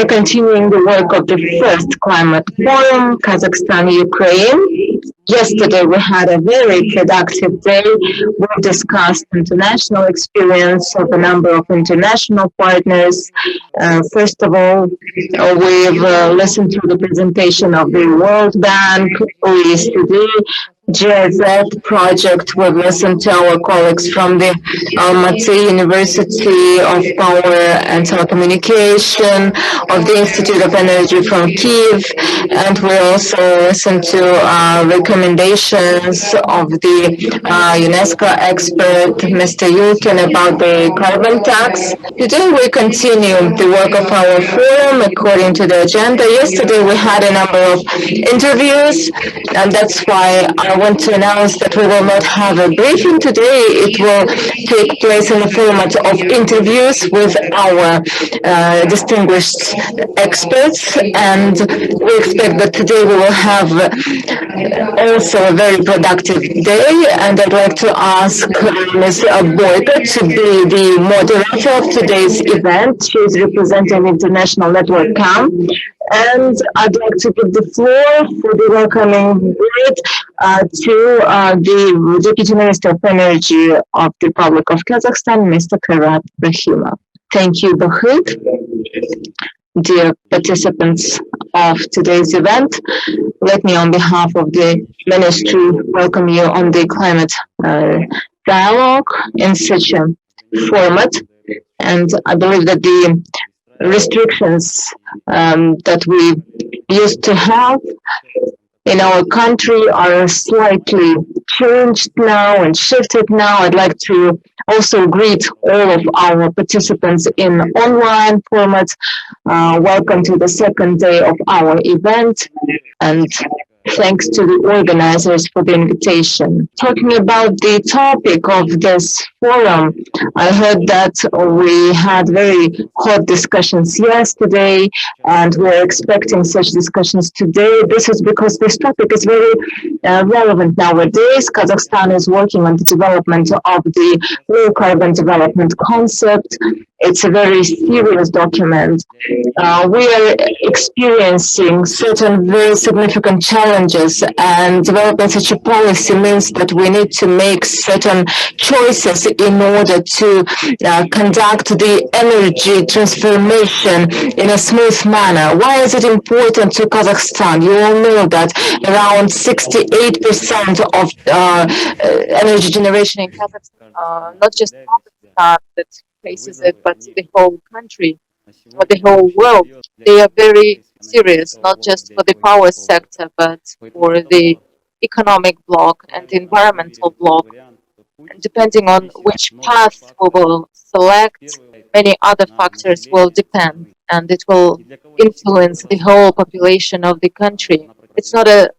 are continuing the work of the first climate forum, Kazakhstan-Ukraine. Yesterday we had a very productive day. We discussed international experience of a number of international partners. First of all, we've listened to the presentation of the World Bank, OECD, GIZ project. We've listened to our colleagues from the Almaty University of Power and Telecommunication, of the Institute of Energy from Kiev, and we also listened to recommendations of the UNESCO expert, Mr. Yulkin, about the carbon tax. Today we continue the work of our forum according to the agenda. Yesterday we had a number of interviews, and that's why I want to announce that we will not have a briefing today. It will take place in the format of interviews with our distinguished experts, and we expect that today we will have also a very productive day, and I'd like to ask Ms. Boyka to be the moderator of today's event. She is representing International Network CAM, and I'd like to give the floor for the welcoming word to the Deputy Minister of Energy of the Republic of Kazakhstan, Mr. Karat Rahimov. Thank you, Bahut. Dear participants of today's event, let me on behalf of the Ministry welcome you on the climate dialogue in such a format. And I believe that the restrictions that we used to have in our country are slightly changed now and shifted now. I'd like to also greet all of our participants in online format. Welcome to the second day of our event, and thanks to the organizers for the invitation. Talking about the topic of this forum, I heard that we had very hot discussions yesterday, and we're expecting such discussions today. This is because this topic is very relevant nowadays. Kazakhstan is working on the development of the low carbon development concept. It's a very serious document. We are experiencing certain very significant challenges, and developing such a policy means that we need to make certain choices in order to conduct the energy transformation in a smooth manner. Why is it important to Kazakhstan? You all know that around 68% of energy generation in Kazakhstan, not just Kazakhstan that faces it, but the whole country, or the whole world, they are very serious, not just for the power sector, but for the economic bloc and the environmental bloc. And depending on which path we will select, many other factors will depend, and it will influence the whole population of the country. It's not a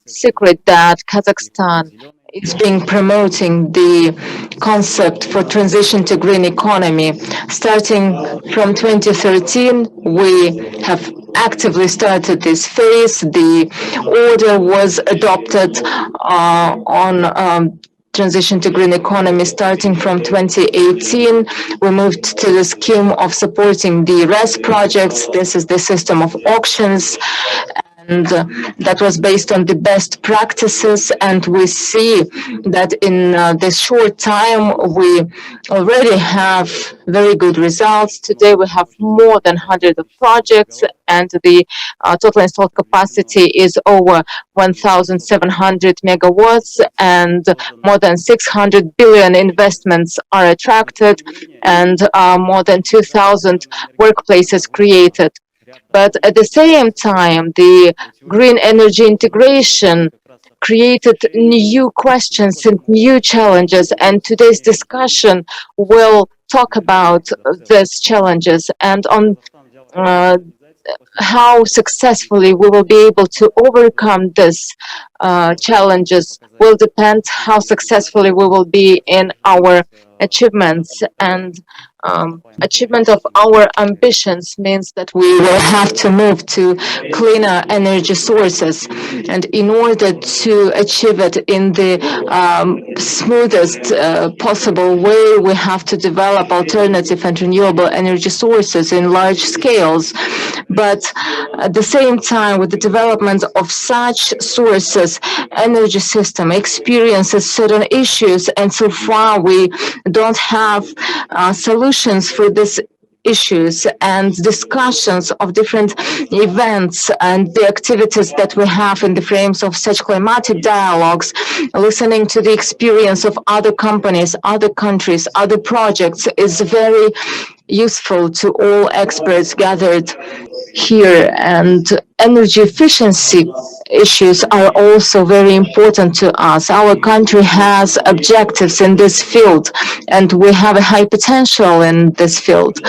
secret that Kazakhstan is being promoting the concept for transition to green economy. Starting from 2013, we have actively started this phase. The order was adopted on transition to green economy starting from 2018. We moved to the scheme of supporting the RES projects. This is the system of auctions, and that was based on the best practices, and we see that in this short time we already have very good results. Today we have more than 100 of projects, and the total installed capacity is over 1,700 megawatts, and more than 600 billion investments are attracted, and more than 2,000 workplaces created. But at the same time, the green energy integration created new questions and new challenges, and today's discussion will talk about these challenges, and on how successfully we will be able to overcome these challenges will depend how successfully we will be in our achievements. And achievement of our ambitions means that we will have to move to cleaner energy sources. And in order to achieve it in the smoothest possible way, we have to develop alternative and renewable energy sources in large scales. But at the same time, with the development of such sources, energy system experiences certain issues, and so far we don't have solutions for these issues, and discussions of different events and the activities that we have in the frames of such climatic dialogues, listening to the experience of other companies, other countries, other projects is very useful to all experts gathered here. And energy efficiency issues are also very important to us. Our country has objectives in this field, and we have a high potential in this field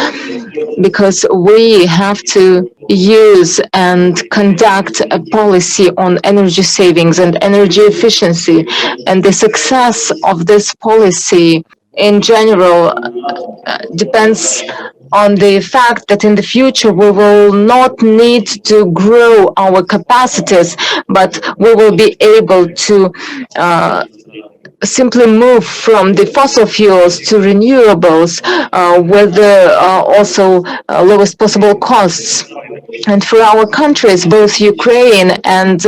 because we have to use and conduct a policy on energy savings and energy efficiency. And the success of this policy in general depends on the fact that in the future we will not need to grow our capacities, but we will be able to simply move from the fossil fuels to renewables with the also lowest possible costs. And for our countries, both Ukraine and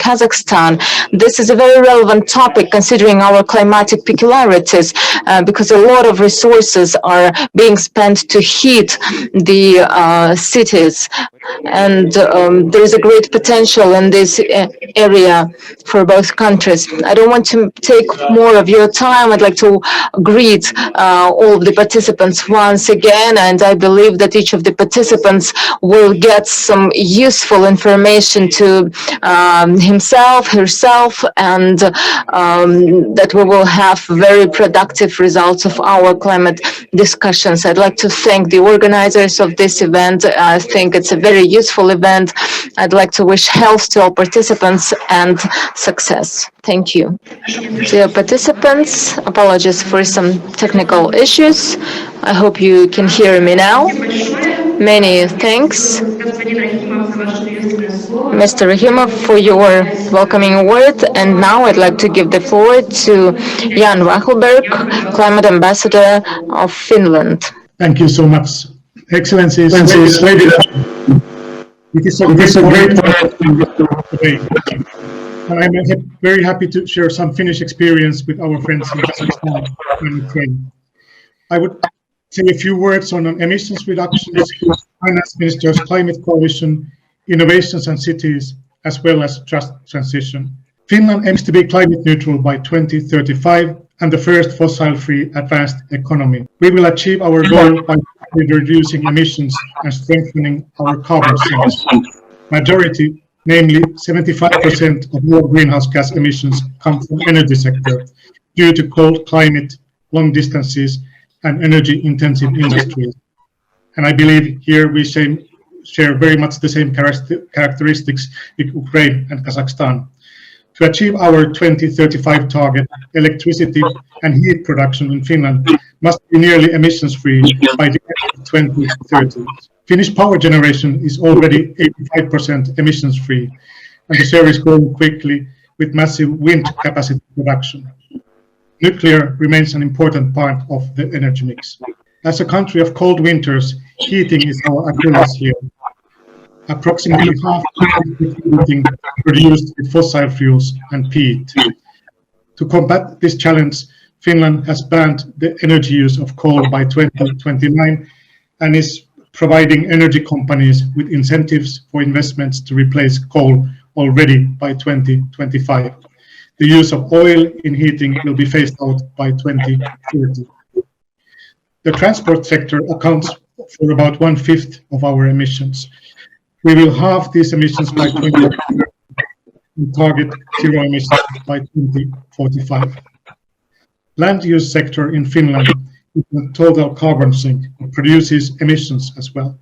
Kazakhstan, this is a very relevant topic considering our climatic peculiarities, because a lot of resources are being spent to heat the cities. And there is a great potential in this area for both countries. I don't want to take more of your time. I'd like to greet all of the participants once again, and I believe that each of the participants will get some useful information to himself, herself, and that we will have very productive results of our climate discussions. I'd like to thank the organizers of this event. I think it's a very useful event. I'd like to wish health to all participants and success. Thank you. Dear participants, apologies for some technical issues. I hope you can hear me now. Many thanks, Mr. Rahimov, for your welcoming word. And now I'd like to give the floor to Jan Wachelberg, Climate Ambassador of Finland. Thank you so much. Excellencies, ladies and gentlemen, it is a great honor today. And I'm very happy to share some Finnish experience with our friends in Kazakhstan and Ukraine. I would say a few words on emissions reductions, Finance Minister's Climate Coalition, innovations and cities, as well as just transition. Finland aims to be climate neutral by 2035 and the first fossil-free advanced economy. We will achieve our goal by reducing emissions and strengthening our carbon sinks. Majority, namely 75% of all greenhouse gas emissions, come from energy sector due to cold climate, long distances, and energy-intensive industries. And I believe here we share very much the same characteristics with Ukraine and Kazakhstan. To achieve our 2035 target, electricity and heat production in Finland must be nearly emissions-free by the end of 2030. Finnish power generation is already 85% emissions-free, and the share is growing quickly with massive wind capacity production. Nuclear remains an important part of the energy mix. As a country of cold winters, heating is our Achilles heel. Approximately half of the heating produced with fossil fuels and peat. To combat this challenge, Finland has banned the energy use of coal by 2029 and is providing energy companies with incentives for investments to replace coal already by 2025. The use of oil in heating will be phased out by 2030. The transport sector accounts for about 1/5 of our emissions. We will halve these emissions by 2030 and target zero emissions by 2045. Land use sector in Finland is a total carbon sink. It produces emissions as well.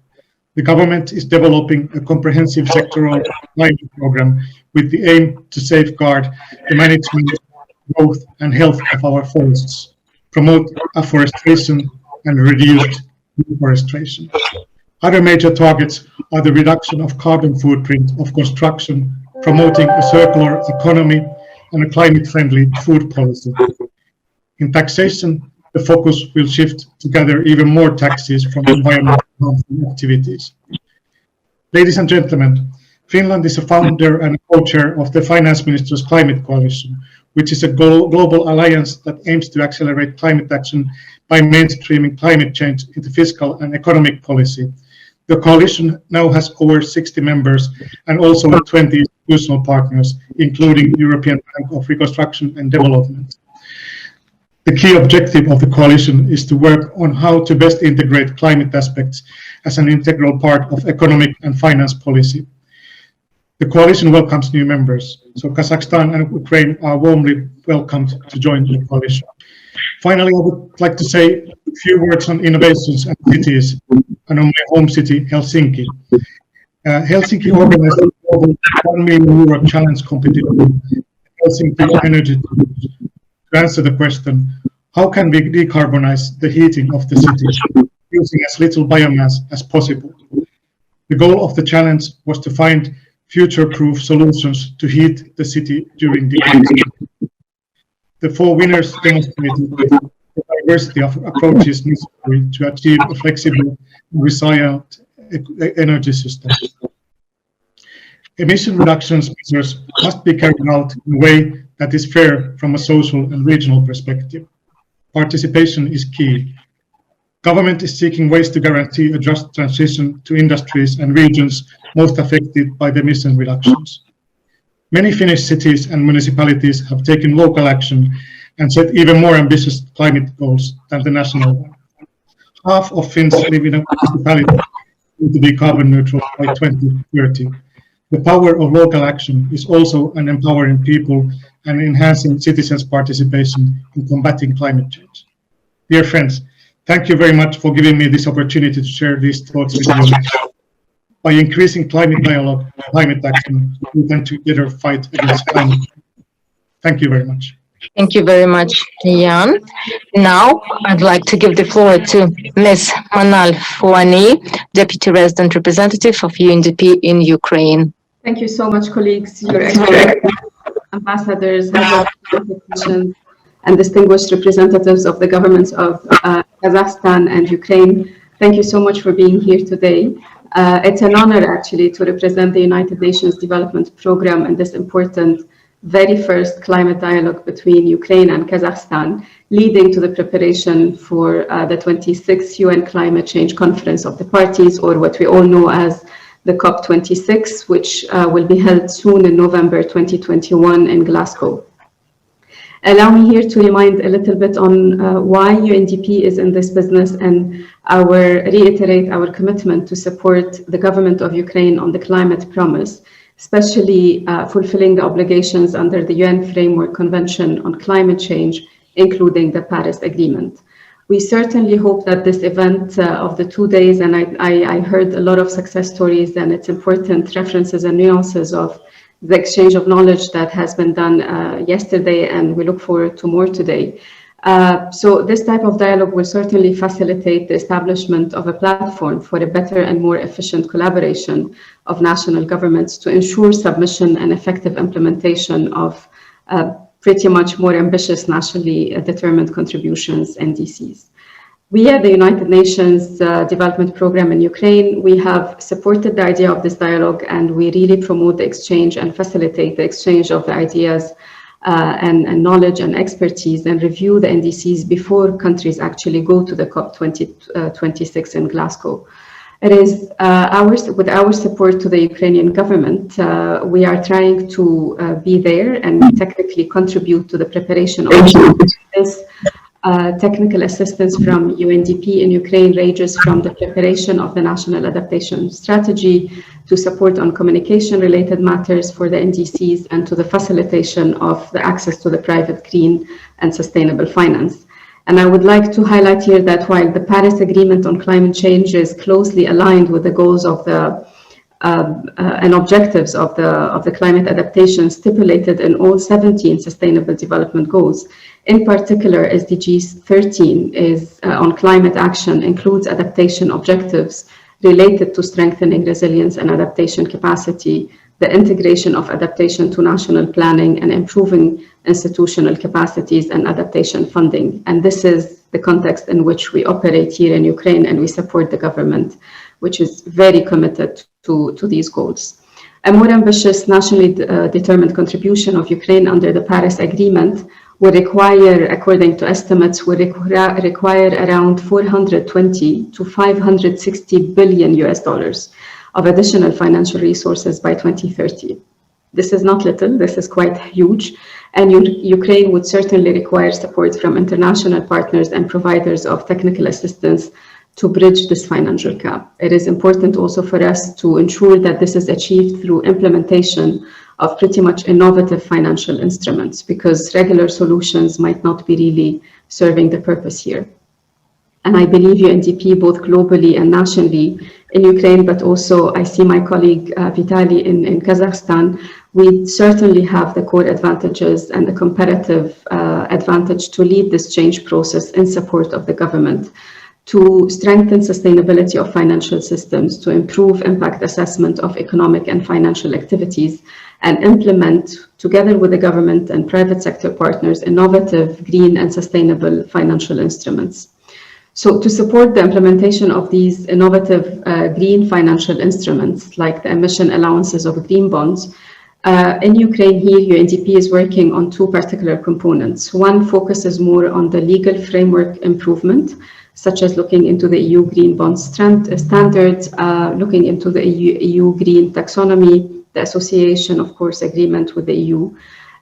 The government is developing a comprehensive sectoral climate program with the aim to safeguard the management, growth and health of our forests, promote afforestation and reduced deforestation. Other major targets are the reduction of carbon footprint of construction, promoting a circular economy and a climate-friendly food policy. In taxation, the focus will shift to gather even more taxes from environmental harmful activities. Ladies and gentlemen, Finland is a founder and co-chair of the Finance Ministers' Climate Coalition, which is a global alliance that aims to accelerate climate action by mainstreaming climate change into fiscal and economic policy. The coalition now has over 60 members and also 20 institutional partners, including European Bank of Reconstruction and Development. The key objective of the coalition is to work on how to best integrate climate aspects as an integral part of economic and finance policy. The coalition welcomes new members, so Kazakhstan and Ukraine are warmly welcomed to join the coalition. Finally, I would like to say a few words on innovations and cities, and on my home city, Helsinki. Helsinki organized a global €1 million challenge competition, Helsinki Energy, to answer the question, how can we decarbonize the heating of the city using as little biomass as possible? The goal of the challenge was to find future-proof solutions to heat the city during the winter. The 4 winners demonstrated the diversity of approaches necessary to achieve a flexible and resilient energy system. Emission reductions measures must be carried out in a way that is fair from a social and regional perspective. Participation is key. Government is seeking ways to guarantee a just transition to industries and regions most affected by the emission reductions. Many Finnish cities and municipalities have taken local action and set even more ambitious climate goals than the national one. Half of Finns live in a municipality to be carbon neutral by 2030. The power of local action is also an empowering people and enhancing citizens' participation in combating climate change. Dear friends, thank you very much for giving me this opportunity to share these thoughts with you. By increasing climate dialogue and climate action, we can together fight against climate change. Thank you very much. Thank you very much, Jan. Now, I'd like to give the floor to Ms. Manal Fouani, Deputy Resident Representative of UNDP in Ukraine. Thank you so much, colleagues, Your Excellency, ambassadors, and distinguished representatives of the governments of Kazakhstan and Ukraine. Thank you so much for being here today. It's an honor, actually, to represent the United Nations Development Programme in this important very first climate dialogue between Ukraine and Kazakhstan, leading to the preparation for the 26th UN Climate Change Conference of the Parties, or what we all know as the COP26, which will be held soon in November 2021 in Glasgow. Allow me here to remind a little bit on why UNDP is in this business and reiterate our commitment to support the government of Ukraine on the climate promise, especially fulfilling the obligations under the UN Framework Convention on Climate Change, including the Paris Agreement. We certainly hope that this event of the 2 days, and I heard a lot of success stories and its important references and nuances of the exchange of knowledge that has been done yesterday, and we look forward to more today. So this type of dialogue will certainly facilitate the establishment of a platform for a better and more efficient collaboration of national governments to ensure submission and effective implementation of pretty much more ambitious nationally determined contributions, NDCs. We at the United Nations Development Programme in Ukraine, we have supported the idea of this dialogue, and we really promote the exchange and facilitate the exchange of the ideas and knowledge and expertise, and review the NDCs before countries actually go to the COP26 in Glasgow. It is with our support to the Ukrainian government, we are trying to be there and technically contribute to the preparation of this. Technical assistance from UNDP in Ukraine ranges from the preparation of the National Adaptation Strategy to support on communication-related matters for the NDCs, and to the facilitation of the access to the private, green, and sustainable finance. And I would like to highlight here that while the Paris Agreement on climate change is closely aligned with the goals of the and objectives of the climate adaptation stipulated in all 17 Sustainable Development Goals. In particular, SDGs 13 is on climate action, includes adaptation objectives related to strengthening resilience and adaptation capacity, the integration of adaptation to national planning, and improving institutional capacities and adaptation funding. And this is the context in which we operate here in Ukraine, and we support the government, which is very committed to these goals. A more ambitious, nationally determined contribution of Ukraine under the Paris Agreement will require, according to estimates, will require around 420 to 560 billion US dollars of additional financial resources by 2030. This is not little, this is quite huge, and Ukraine would certainly require support from international partners and providers of technical assistance to bridge this financial gap. It is important also for us to ensure that this is achieved through implementation of pretty much innovative financial instruments, because regular solutions might not be really serving the purpose here. And I believe UNDP, both globally and nationally in Ukraine, but also I see my colleague Vitaly in Kazakhstan, we certainly have the core advantages and the comparative advantage to lead this change process in support of the government, to strengthen sustainability of financial systems, to improve impact assessment of economic and financial activities, and implement, together with the government and private sector partners, innovative, green and sustainable financial instruments. So to support the implementation of these innovative green financial instruments, like the emission allowances of green bonds, in Ukraine here, UNDP is working on two particular components. One focuses more on the legal framework improvement, such as looking into the EU Green Bond standards, looking into the EU Green Taxonomy, the association, of course, agreement with the EU.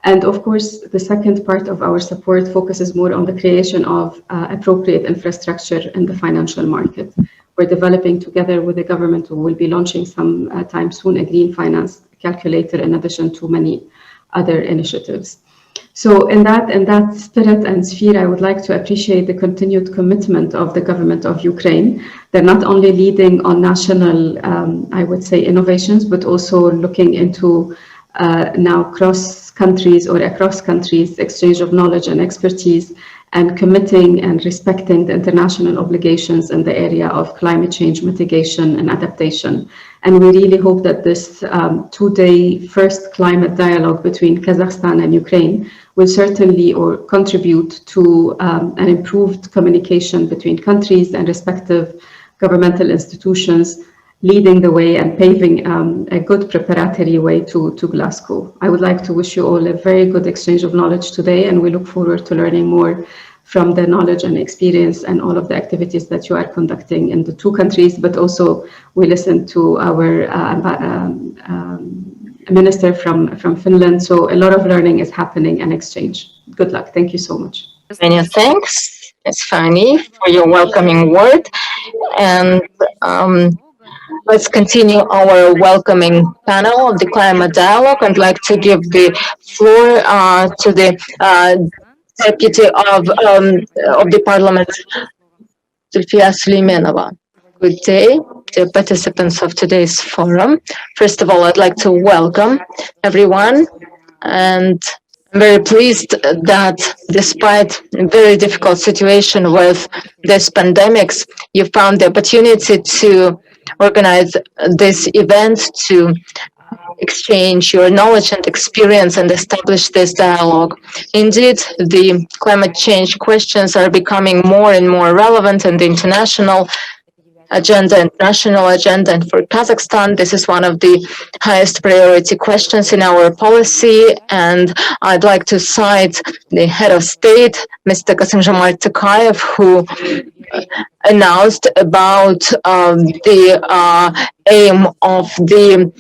And of course, the second part of our support focuses more on the creation of appropriate infrastructure in the financial market. We're developing together with the government, who will be launching some time soon, a green finance calculator, in addition to many other initiatives. So in that spirit and sphere, I would like to appreciate the continued commitment of the government of Ukraine. They're not only leading on national, I would say, innovations, but also looking into now cross countries or across countries exchange of knowledge and expertise, and committing and respecting the international obligations in the area of climate change mitigation and adaptation. And we really hope that this two-day first climate dialogue between Kazakhstan and Ukraine will certainly contribute to an improved communication between countries and respective governmental institutions, leading the way and paving a good preparatory way to Glasgow. I would like to wish you all a very good exchange of knowledge today, and we look forward to learning more from the knowledge and experience and all of the activities that you are conducting in the two countries, but also we listen to our minister from Finland. So a lot of learning is happening and exchange. Good luck. Thank you so much. Many thanks, Ms. Fani, for your welcoming word. And let's continue our welcoming panel of the climate dialogue. I'd like to give the floor to the Deputy of the Parliament, Zulfiya Süleymanova. Good day, dear participants of today's forum. First of all, I'd like to welcome everyone, and I'm very pleased that despite a very difficult situation with this pandemics, you found the opportunity to organize this event, to exchange your knowledge and experience and establish this dialogue. Indeed, the climate change questions are becoming more and more relevant in the international agenda and national agenda. And for Kazakhstan, this is one of the highest priority questions in our policy. And I'd like to cite the head of state, Mr. Kassym-Jomart Tokayev, who announced about the aim of the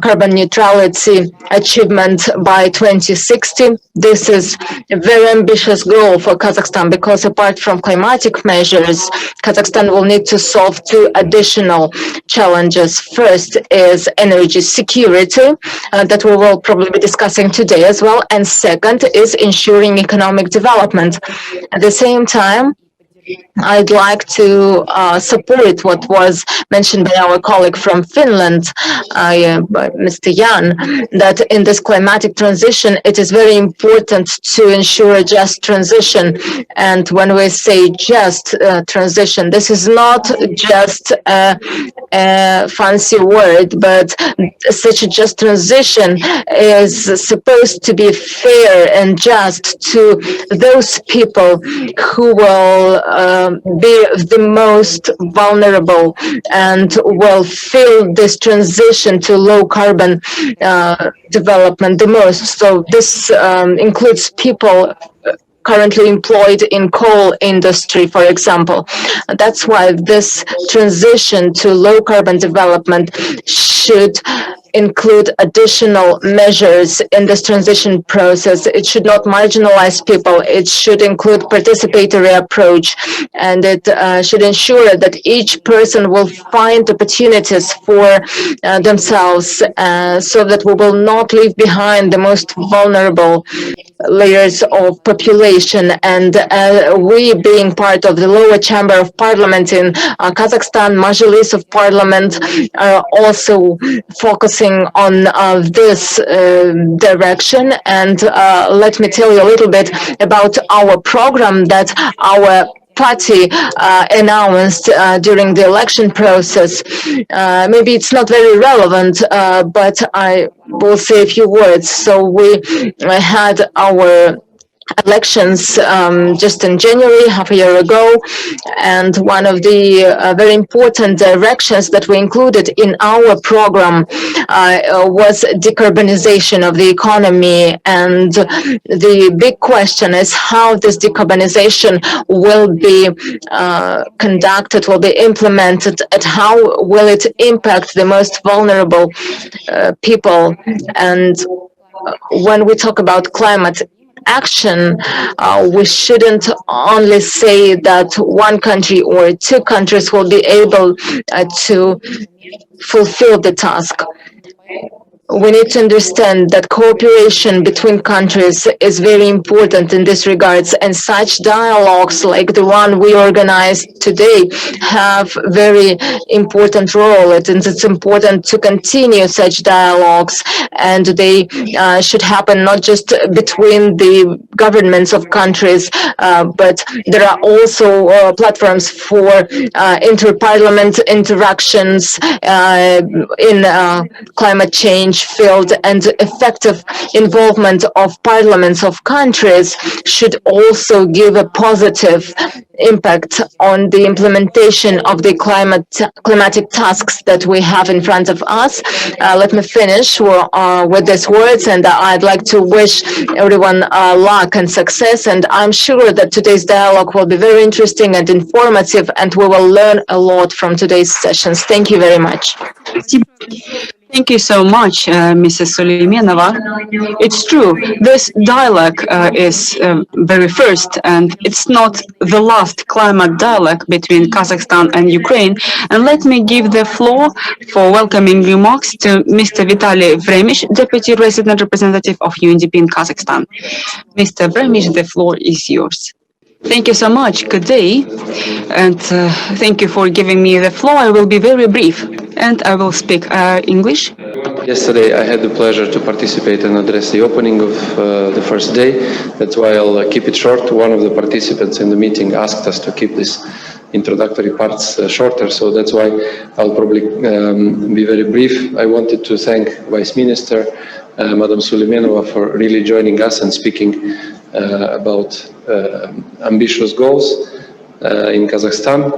carbon neutrality achievement by 2060. This is a very ambitious goal for Kazakhstan, because apart from climatic measures, Kazakhstan will need to solve two additional challenges. First is energy security, that we will probably be discussing today as well. And second is ensuring economic development. At the same time, I'd like to support what was mentioned by our colleague from Finland, by Mr. Jan, that in this climatic transition, it is very important to ensure a just transition. And when we say just transition, this is not just a fancy word, but such a just transition is supposed to be fair and just to those people who will be the most vulnerable and will feel this transition to low carbon development the most. So this includes people currently employed in coal industry, for example. That's why this transition to low carbon development should include additional measures in this transition process. It should not marginalize people. It should include participatory approach, and it should ensure that each person will find opportunities for themselves, so that we will not leave behind the most vulnerable layers of population. And we, being part of the lower chamber of parliament in Kazakhstan, Majlis of Parliament, are also focusing on this direction. And let me tell you a little bit about our program that our party announced during the election process. Maybe it's not very relevant, but I will say a few words. So we had our elections just in January, half a year ago, and one of the very important directions that we included in our program was decarbonization of the economy. And the big question is how this decarbonization will be conducted, will be implemented, and how will it impact the most vulnerable people. And when we talk about climate action, we shouldn't only say that one country or two countries will be able to fulfill the task. We need to understand that cooperation between countries is very important in this regards, and such dialogues like the one we organized today have very important role. And it's important to continue such dialogues, and they should happen not just between the governments of countries, but there are also platforms for inter-parliament interactions in climate change field, and effective involvement of parliaments of countries should also give a positive impact on the implementation of the climatic tasks that we have in front of us. Let me finish with these words, and I'd like to wish everyone luck and success, and I'm sure that today's dialogue will be very interesting and informative, and we will learn a lot from today's sessions. Thank you very much. Thank you so much, Mrs. Suleimanova. It's true, this dialogue is very first, and it's not the last climate dialogue between Kazakhstan and Ukraine. And let me give the floor for welcoming remarks to Mr. Vitaly Vremish, Deputy Resident Representative of UNDP in Kazakhstan. Mr. Vremish, the floor is yours. Thank you so much. Good day, and thank you for giving me the floor. I will be very brief, and I will speak English. Yesterday, I had the pleasure to participate and address the opening of the first day. That's why I'll keep it short. One of the participants in the meeting asked us to keep this introductory parts shorter, so that's why I'll probably be very brief. I wanted to thank Vice Minister Madam Suleimanova for really joining us and speaking about ambitious goals in Kazakhstan,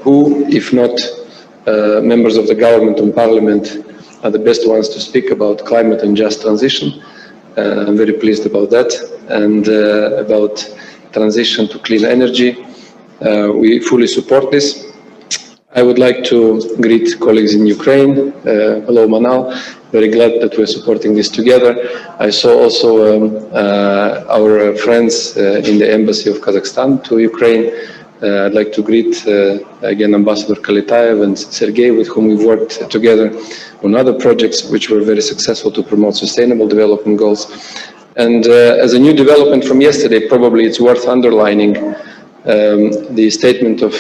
who, if not members of the government and parliament, are the best ones to speak about climate and just transition. I'm very pleased about that. And about transition to clean energy, we fully support this. I would like to greet colleagues in Ukraine. Hello, Manal. Very glad that we're supporting this together. I saw also our friends in the Embassy of Kazakhstan to Ukraine. I'd like to greet again Ambassador Kaletayev and Sergei, with whom we've worked together on other projects which were very successful to promote sustainable development goals. And as a new development from yesterday, probably it's worth underlining the statement of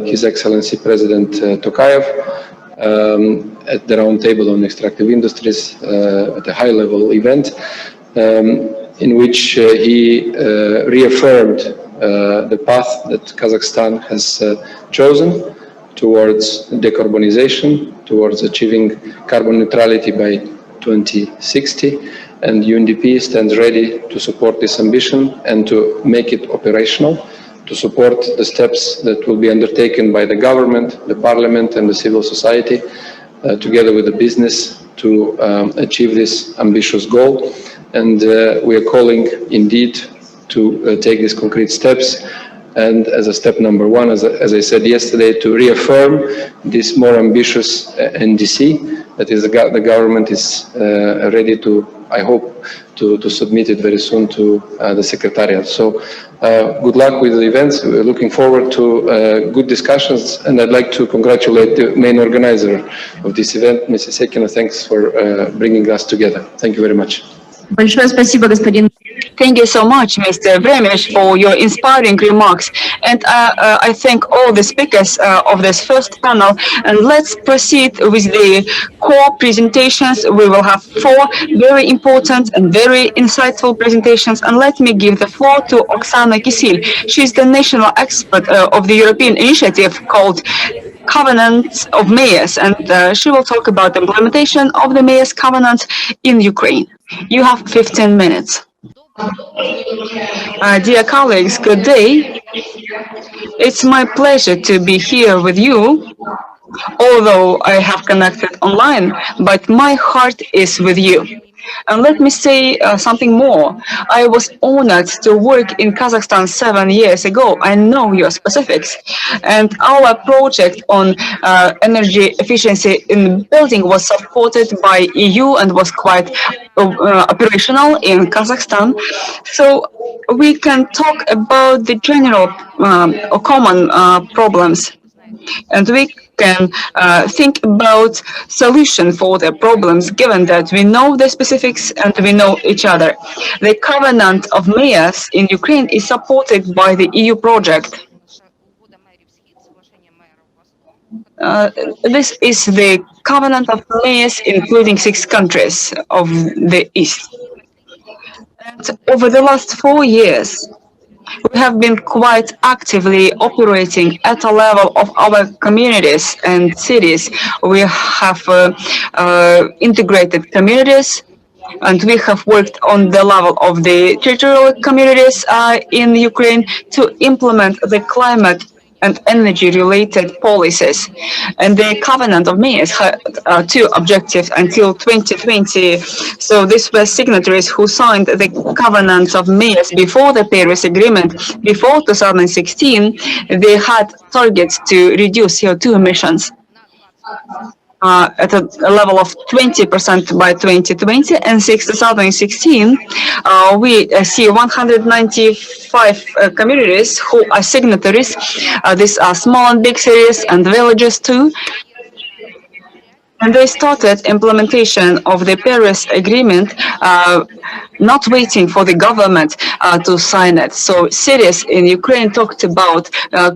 His Excellency President Tokayev at the round table on extractive industries at a high-level event, in which he reaffirmed the path that Kazakhstan has chosen towards decarbonization, towards achieving carbon neutrality by 2060, and UNDP stands ready to support this ambition and to make it operational, to support the steps that will be undertaken by the government, the parliament and the civil society, together with the business, to achieve this ambitious goal. And we are calling indeed to take these concrete steps, and as a step number one, as I said yesterday, to reaffirm this more ambitious NDC that is the government is ready to, I hope, to submit it very soon to the Secretariat. So good luck with the events. We're looking forward to good discussions, and I'd like to congratulate the main organizer of this event, Mrs. Sekina. Thanks for bringing us together. Thank you very much. Большое спасибо, господин. Thank you so much, Mr. Vremish, for your inspiring remarks. And I thank all the speakers of this first panel. And let's proceed with the core presentations. We will have 4 very important and very insightful presentations. And let me give the floor to Oksana Kisil. She's the national expert of the European initiative called Covenant of Mayors, and she will talk about the implementation of the Mayors Covenant in Ukraine. You have 15 minutes. Dear colleagues, good day. It's my pleasure to be here with you, although I have connected online, but my heart is with you. And let me say something more. I was honored to work in Kazakhstan 7 years ago. I know your specifics. And our project on energy efficiency in building was supported by EU and was quite operational in Kazakhstan. So we can talk about the general or common problems. And we can think about solution for the problems, given that we know the specifics and we know each other. The Covenant of Mayors in Ukraine is supported by the EU project. This is the Covenant of Mayors, including 6 countries of the East. And over the last 4 years, we have been quite actively operating at a level of our communities and cities. We have integrated communities, and we have worked on the level of the territorial communities in Ukraine to implement the climate and energy-related policies. And the Covenant of Mayors had 2 objectives until 2020. So these were signatories who signed the Covenant of Mayors before the Paris Agreement. Before 2016, they had targets to reduce CO2 emissions at a level of 20% by 2020, and since 2016, we see 195 communities who are signatories. These are small and big cities and villages too. And they started implementation of the Paris Agreement, not waiting for the government to sign it. So cities in Ukraine talked about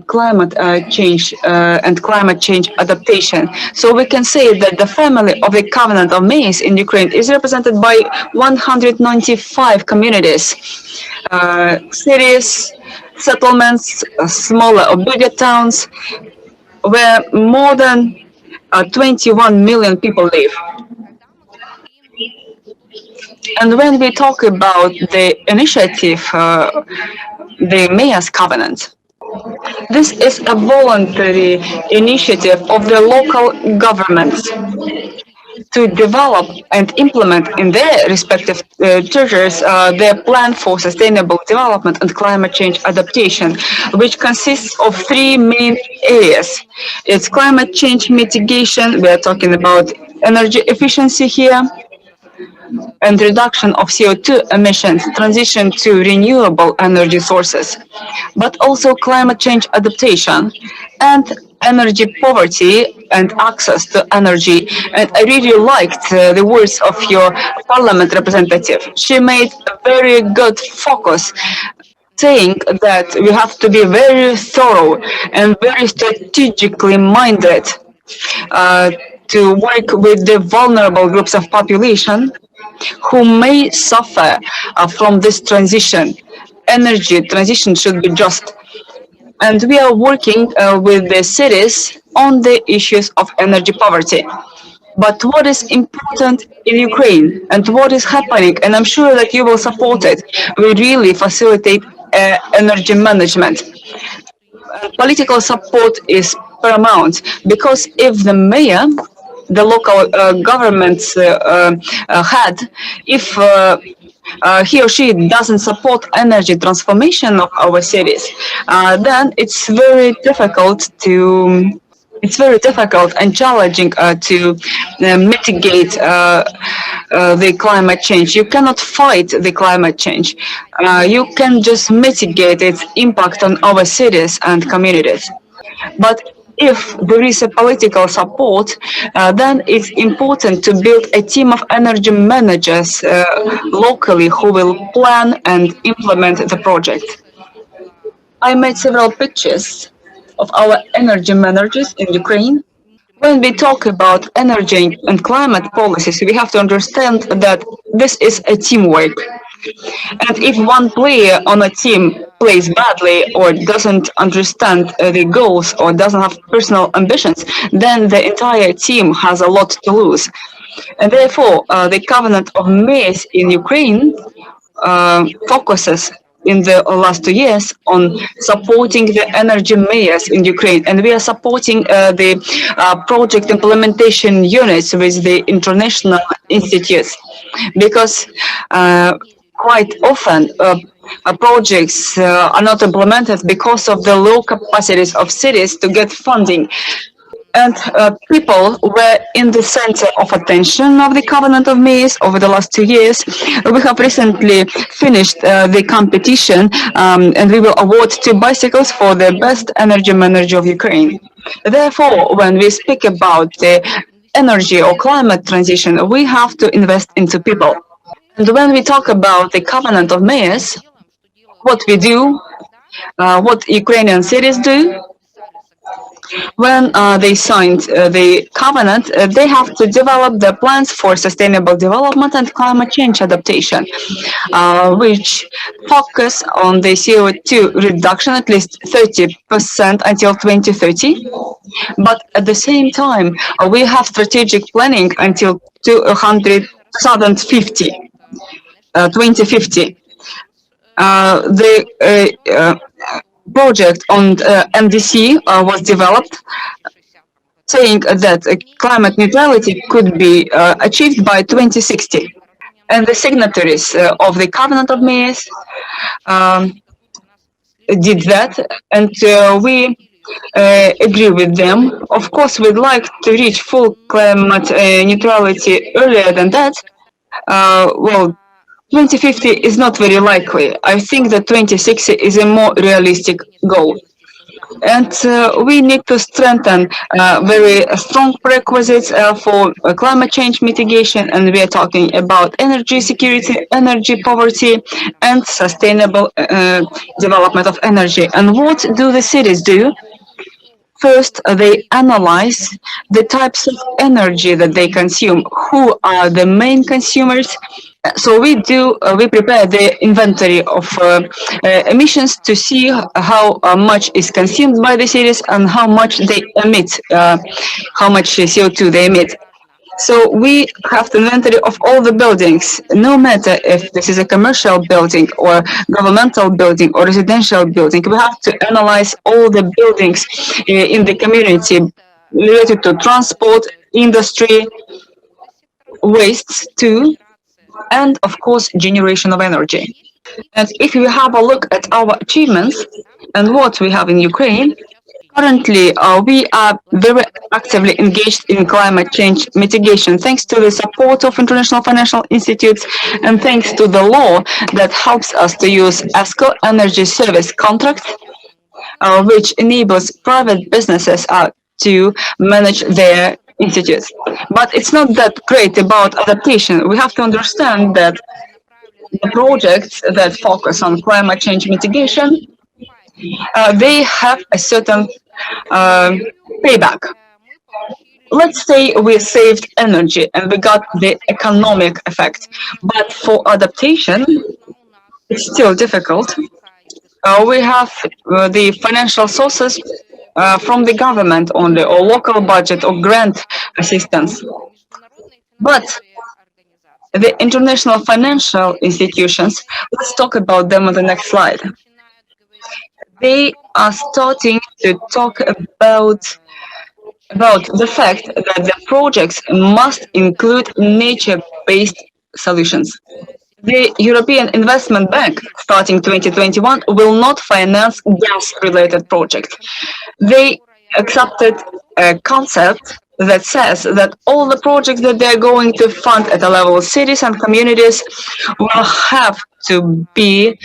climate change and climate change adaptation. So we can say that the family of the Covenant of Mayors in Ukraine is represented by 195 communities, cities, settlements, smaller or bigger towns, where more than 21 million people live. And when we talk about the initiative, the Mayors Covenant, this is a voluntary initiative of the local governments to develop and implement in their respective territories their plan for sustainable development and climate change adaptation, which consists of 3 main areas. It's climate change mitigation, we are talking about energy efficiency here, and reduction of CO2 emissions, transition to renewable energy sources, but also climate change adaptation and energy poverty and access to energy. And I really liked the words of your parliament representative. She made a very good focus saying that we have to be very thorough and very strategically minded uh, to work with the vulnerable groups of population who may suffer from this transition. Energy transition should be just. And we are working with the cities on the issues of energy poverty. But what is important in Ukraine and what is happening, and I'm sure that you will support it, we really facilitate energy management. Political support is paramount because if the mayor, the local government head, if he or she doesn't support energy transformation of our cities, then it's very difficult and challenging to mitigate the climate change. You cannot fight the climate change. You can just mitigate its impact on our cities and communities. But if there is a political support, then it's important to build a team of energy managers locally who will plan and implement the project. I made several pictures of our energy managers in Ukraine. When we talk about energy and climate policies, we have to understand that this is a teamwork. And if one player on a team plays badly or doesn't understand the goals or doesn't have personal ambitions, then the entire team has a lot to lose. And therefore, the Covenant of Mayors in Ukraine focuses in the last 2 years on supporting the energy mayors in Ukraine. And we are supporting the project implementation units with the international institutes because quite often projects are not implemented because of the low capacities of cities to get funding. And people were in the center of attention of the Covenant of Mayors over the last 2 years. We have recently finished the competition and we will award 2 bicycles for the best energy manager of Ukraine. Therefore, when we speak about the energy or climate transition, we have to invest into people. And when we talk about the Covenant of Mayors, what we do, what Ukrainian cities do, when they signed the covenant, they have to develop the plans for sustainable development and climate change adaptation, which focus on the CO2 reduction at least 30% until 2030. But at the same time, we have strategic planning until 2050. The project on MDC was developed, saying that climate neutrality could be achieved by 2060. And the signatories of the Covenant of Mayors did that, and we agree with them. Of course, we'd like to reach full climate neutrality earlier than that. Well, 2050 is not very likely. I think that 2060 is a more realistic goal. And we need to strengthen very strong prerequisites for climate change mitigation, and we are talking about energy security, energy poverty, and sustainable development of energy. And what do the cities do? First, they analyze the types of energy that they consume, who are the main consumers. So we prepare the inventory of emissions to see how much is consumed by the cities and how much they emit, how much CO2 they emit. So we have the inventory of all the buildings, no matter if this is a commercial building or governmental building or residential building. We have to analyze all the buildings in the community related to transport, industry, wastes too, and of course, generation of energy. And if we have a look at our achievements and what we have in Ukraine, currently, we are very actively engaged in climate change mitigation, thanks to the support of international financial institutes and thanks to the law that helps us to use ESCO energy service contracts, which enables private businesses to manage their institutes. But it's not that great about adaptation. We have to understand that the projects that focus on climate change mitigation, they have a certain payback. Let's say we saved energy and we got the economic effect, but for adaptation, it's still difficult. We have the financial sources from the government only, or local budget, or grant assistance. But the international financial institutions, let's talk about them on the next slide. They are starting to talk about the fact that the projects must include nature-based solutions. The European Investment Bank, starting 2021, will not finance gas-related projects. They accepted a concept that says that all the projects that they're going to fund at the level of cities and communities will have to be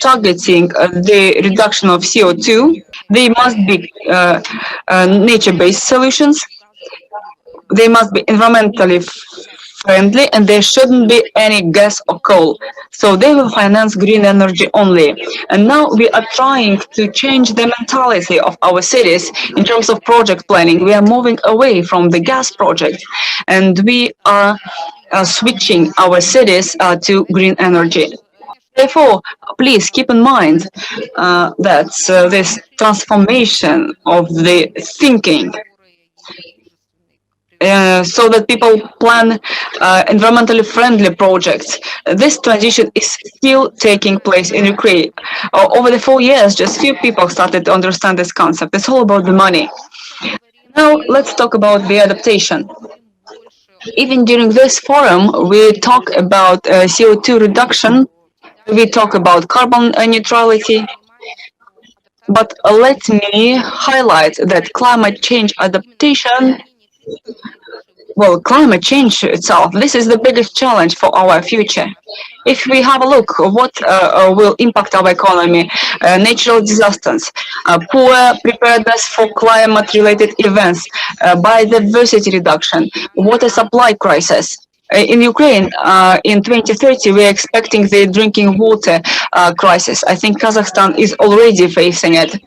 targeting the reduction of CO2. They must be nature-based solutions. They must be environmentally friendly, and there shouldn't be any gas or coal. So they will finance green energy only. And now we are trying to change the mentality of our cities in terms of project planning. We are moving away from the gas project, and we are switching our cities to green energy. Therefore, please keep in mind that this transformation of the thinking so that people plan environmentally friendly projects. This transition is still taking place in Ukraine. Over the 4 years, just few people started to understand this concept. It's all about the money. Now, let's talk about the adaptation. Even during this forum, we talk about CO2 reduction, we talk about carbon neutrality, but let me highlight that climate change adaptation, well, climate change itself, this is the biggest challenge for our future. If we have a look, what will impact our economy? Natural disasters, poor preparedness for climate-related events, biodiversity reduction, water supply crisis. In Ukraine, in 2030, we are expecting the drinking water crisis. I think Kazakhstan is already facing it.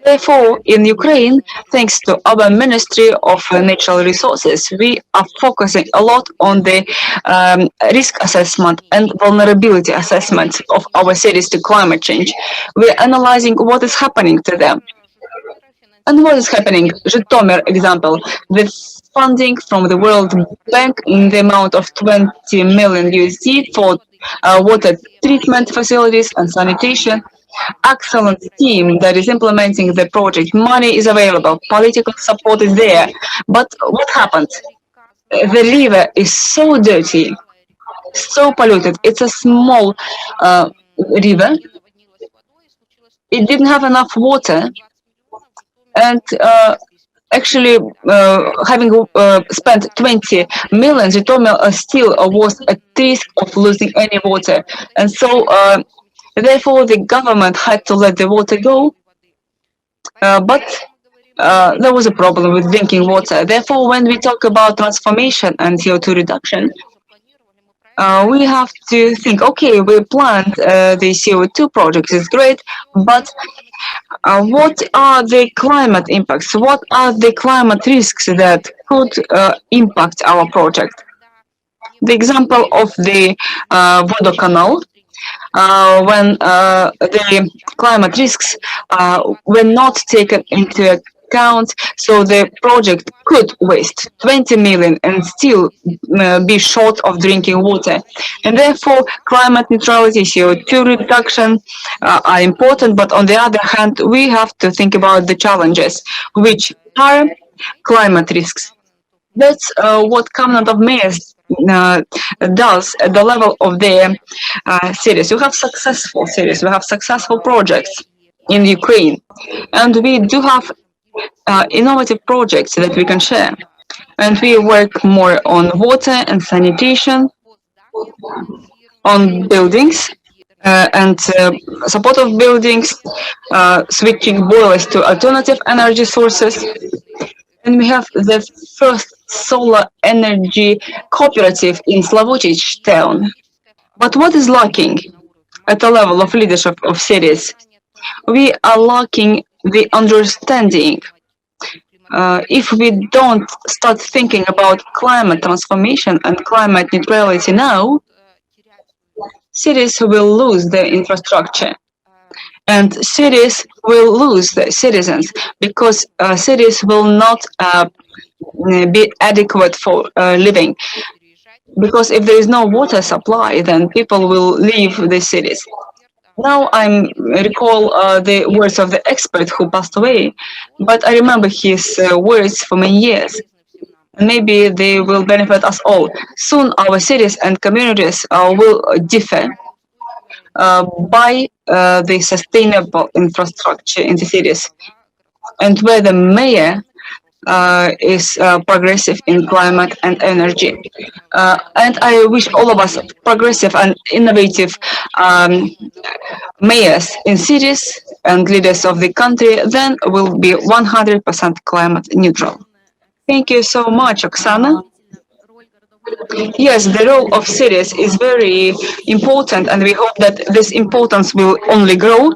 Therefore, in Ukraine, thanks to our Ministry of Natural Resources, we are focusing a lot on the risk assessment and vulnerability assessment of our cities to climate change. We are analyzing what is happening to them. And what is happening? Zhytomyr example, with funding from the World Bank in the amount of 20 million USD for water treatment facilities and sanitation. Excellent team that is implementing the project. Money is available, political support is there. But what happened? The river is so dirty, so polluted. It's a small river. It didn't have enough water. And actually, having spent 20 million, Zhytomyr still was at risk of losing any water. And so, therefore, the government had to let the water go. But there was a problem with drinking water. Therefore, when we talk about transformation and CO2 reduction, we have to think, okay, we planned the CO2 projects, it's great, but what are the climate impacts? What are the climate risks that could impact our project? The example of the Vodokanal, when the climate risks were not taken into account, so the project could waste 20 million and still be short of drinking water. And therefore, climate neutrality, CO2 reduction are important, but on the other hand, we have to think about the challenges, which are climate risks. That's what Covenant of Mayors does at the level of the cities. We have successful cities, we have successful projects in Ukraine, and we do have innovative projects that we can share. And we work more on water and sanitation, on buildings and support of buildings, switching boilers to alternative energy sources. And we have the first solar energy cooperative in Slavutic town. But what is lacking at the level of leadership of cities? We are lacking the understanding. If we don't start thinking about climate transformation and climate neutrality now, cities will lose their infrastructure and cities will lose their citizens because cities will not be adequate for living. Because if there is no water supply, then people will leave the cities. Now I recall the words of the expert who passed away, but I remember his words for many years. Maybe they will benefit us all. Soon our cities and communities will differ by the sustainable infrastructure in the cities, and where the mayor is progressive in climate and energy. And I wish all of us progressive and innovative mayors in cities and leaders of the country, then we'll be 100% climate neutral. Thank you so much, Oksana. Yes, the role of cities is very important, and we hope that this importance will only grow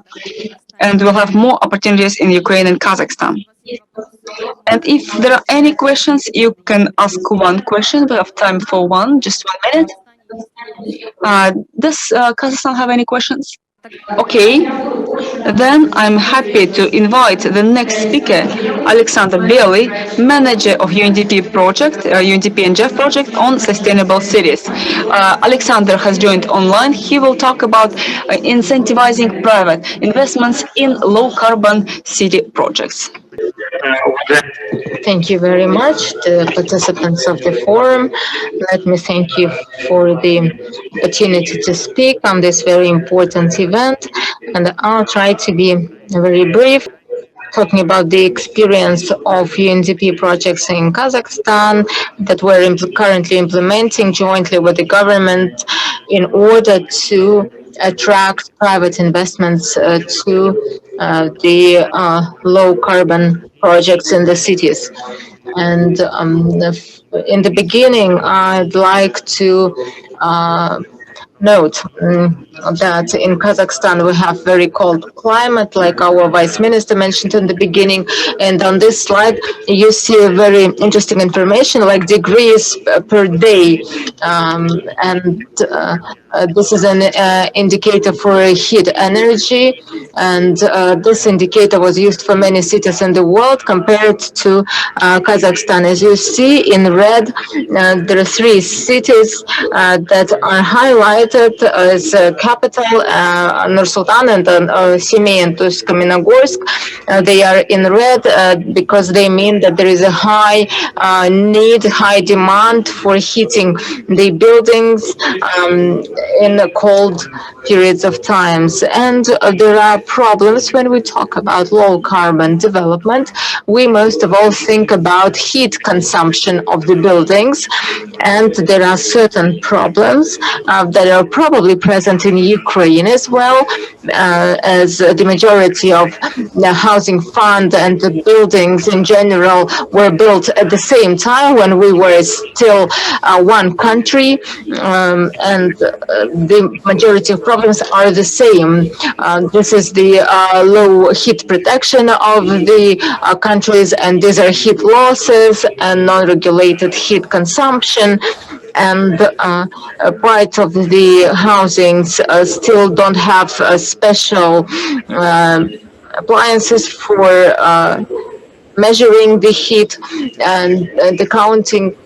and we'll have more opportunities in Ukraine and Kazakhstan. And if there are any questions, you can ask one question. We have time for one, just 1 minute. Does Kazakhstan have any questions? Okay, then I'm happy to invite the next speaker, Alexander Belly, manager of UNDP project, UNDP and Jeff project on sustainable cities. Alexander has joined online. He will talk about incentivizing private investments in low carbon city projects. Thank you very much, the participants of the forum. Let me thank you for the opportunity to speak on this very important event, and I'll try to be very brief, talking about the experience of UNDP projects in Kazakhstan that we're currently implementing jointly with the government in order to attract private investments to the low carbon projects in the cities. And in the beginning, I'd like to note that in Kazakhstan we have very cold climate, like our vice minister mentioned in the beginning. And on this slide, you see very interesting information like degrees per day. And this is an indicator for heat energy. And this indicator was used for many cities in the world compared to Kazakhstan. As you see in red, there are 3 cities that are highlighted as capital, Nur-Sultan and Semey and Kamennogorsk. They are in red because they mean that there is a high need, high demand for heating the buildings in the cold periods of times. And there are problems when we talk about low carbon development. We most of all think about heat consumption of the buildings, and there are certain problems that are probably present in Ukraine as well, as the majority of the housing fund and the buildings in general were built at the same time when we were still one country, and the majority of problems are the same. This is the low heat protection of the countries, and these are heat losses and non-regulated heat consumption. And part of the housings still don't have special appliances for measuring the heat and the counting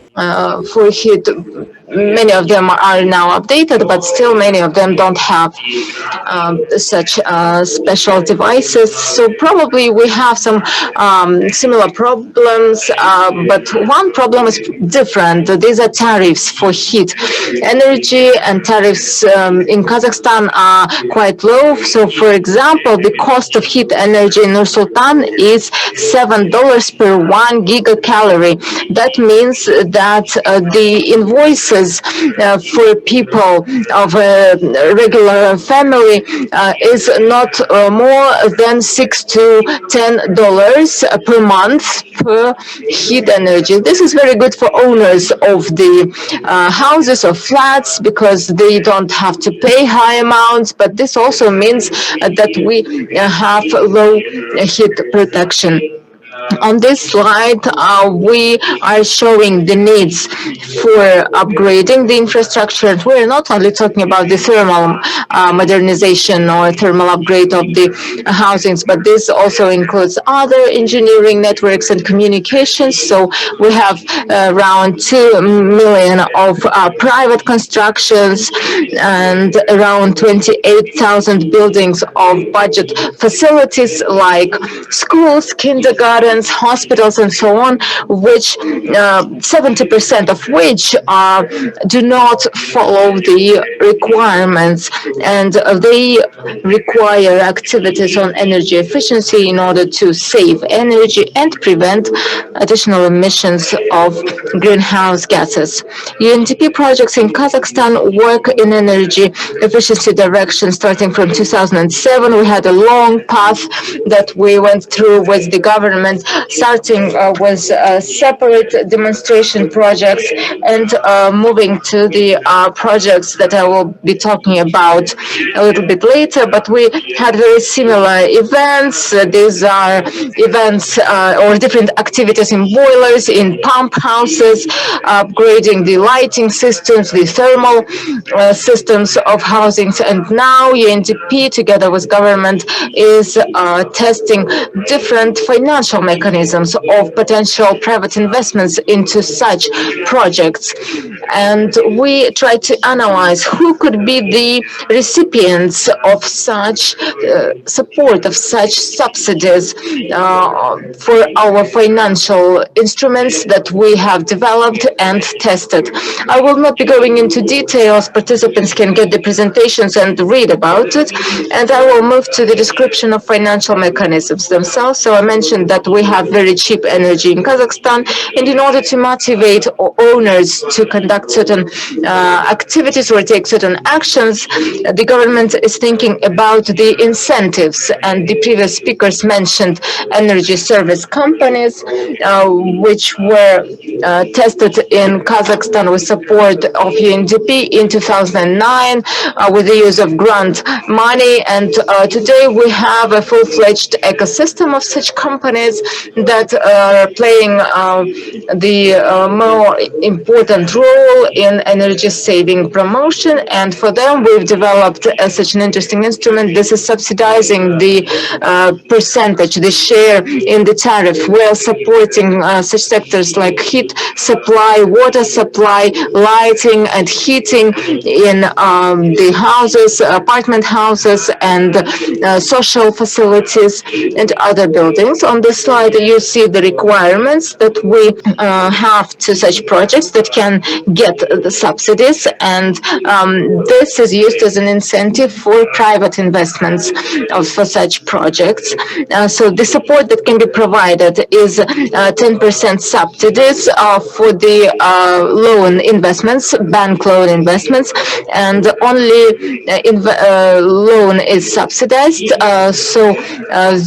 for heat. Many of them are now updated, but still many of them don't have such special devices. So probably we have some similar problems, but one problem is different. These are tariffs for heat energy, and tariffs in Kazakhstan are quite low. So for example, the cost of heat energy in Nur-Sultan is $7 per 1 gigacalorie. That means that the invoices houses for people of a regular family is not more than $6 to $10 per month per heat energy. This is very good for owners of the houses or flats because they don't have to pay high amounts, but this also means that we have low heat protection. On this slide, we are showing the needs for upgrading the infrastructure. We're not only talking about the thermal modernization or thermal upgrade of the housings, but this also includes other engineering networks and communications. So we have around 2 million of private constructions and around 28,000 buildings of budget facilities like schools, kindergartens, hospitals, and so on, which 70% of which do not follow the requirements, and they require activities on energy efficiency in order to save energy and prevent additional emissions of greenhouse gases. UNDP projects in Kazakhstan work in energy efficiency direction starting from 2007. We had a long path that we went through with the government, starting with separate demonstration projects and moving to the projects that I will be talking about a little bit later. But we had very similar events. These are events or different activities in boilers, in pump houses, upgrading the lighting systems, the thermal systems of housings. And now UNDP, together with government, is testing different financial mechanisms of potential private investments into such projects. And we try to analyze who could be the recipients of such support, of such subsidies for our financial instruments that we have developed and tested. I will not be going into details. Participants can get the presentations and read about it. And I will move to the description of financial mechanisms themselves. So I mentioned that we have very cheap energy in Kazakhstan, and in order to motivate owners to conduct certain activities or take certain actions, the government is thinking about the incentives. And the previous speakers mentioned energy service companies, which were tested in Kazakhstan with support of UNDP in 2009 with the use of grant money. And today we have a full-fledged ecosystem of such companies that are playing the more important role in energy saving promotion. And for them, we've developed such an interesting instrument. This is subsidizing the percentage, the share in the tariff. We're supporting such sectors like heat supply, water supply, lighting and heating in the houses, apartment houses, and social facilities and other buildings. On this slide, you see the requirements that we have to such projects that can get the subsidies, and this is used as an incentive for private investments for such projects. So the support that can be provided is 10% subsidies for the loan investments, bank loan investments, and only loan is subsidized. So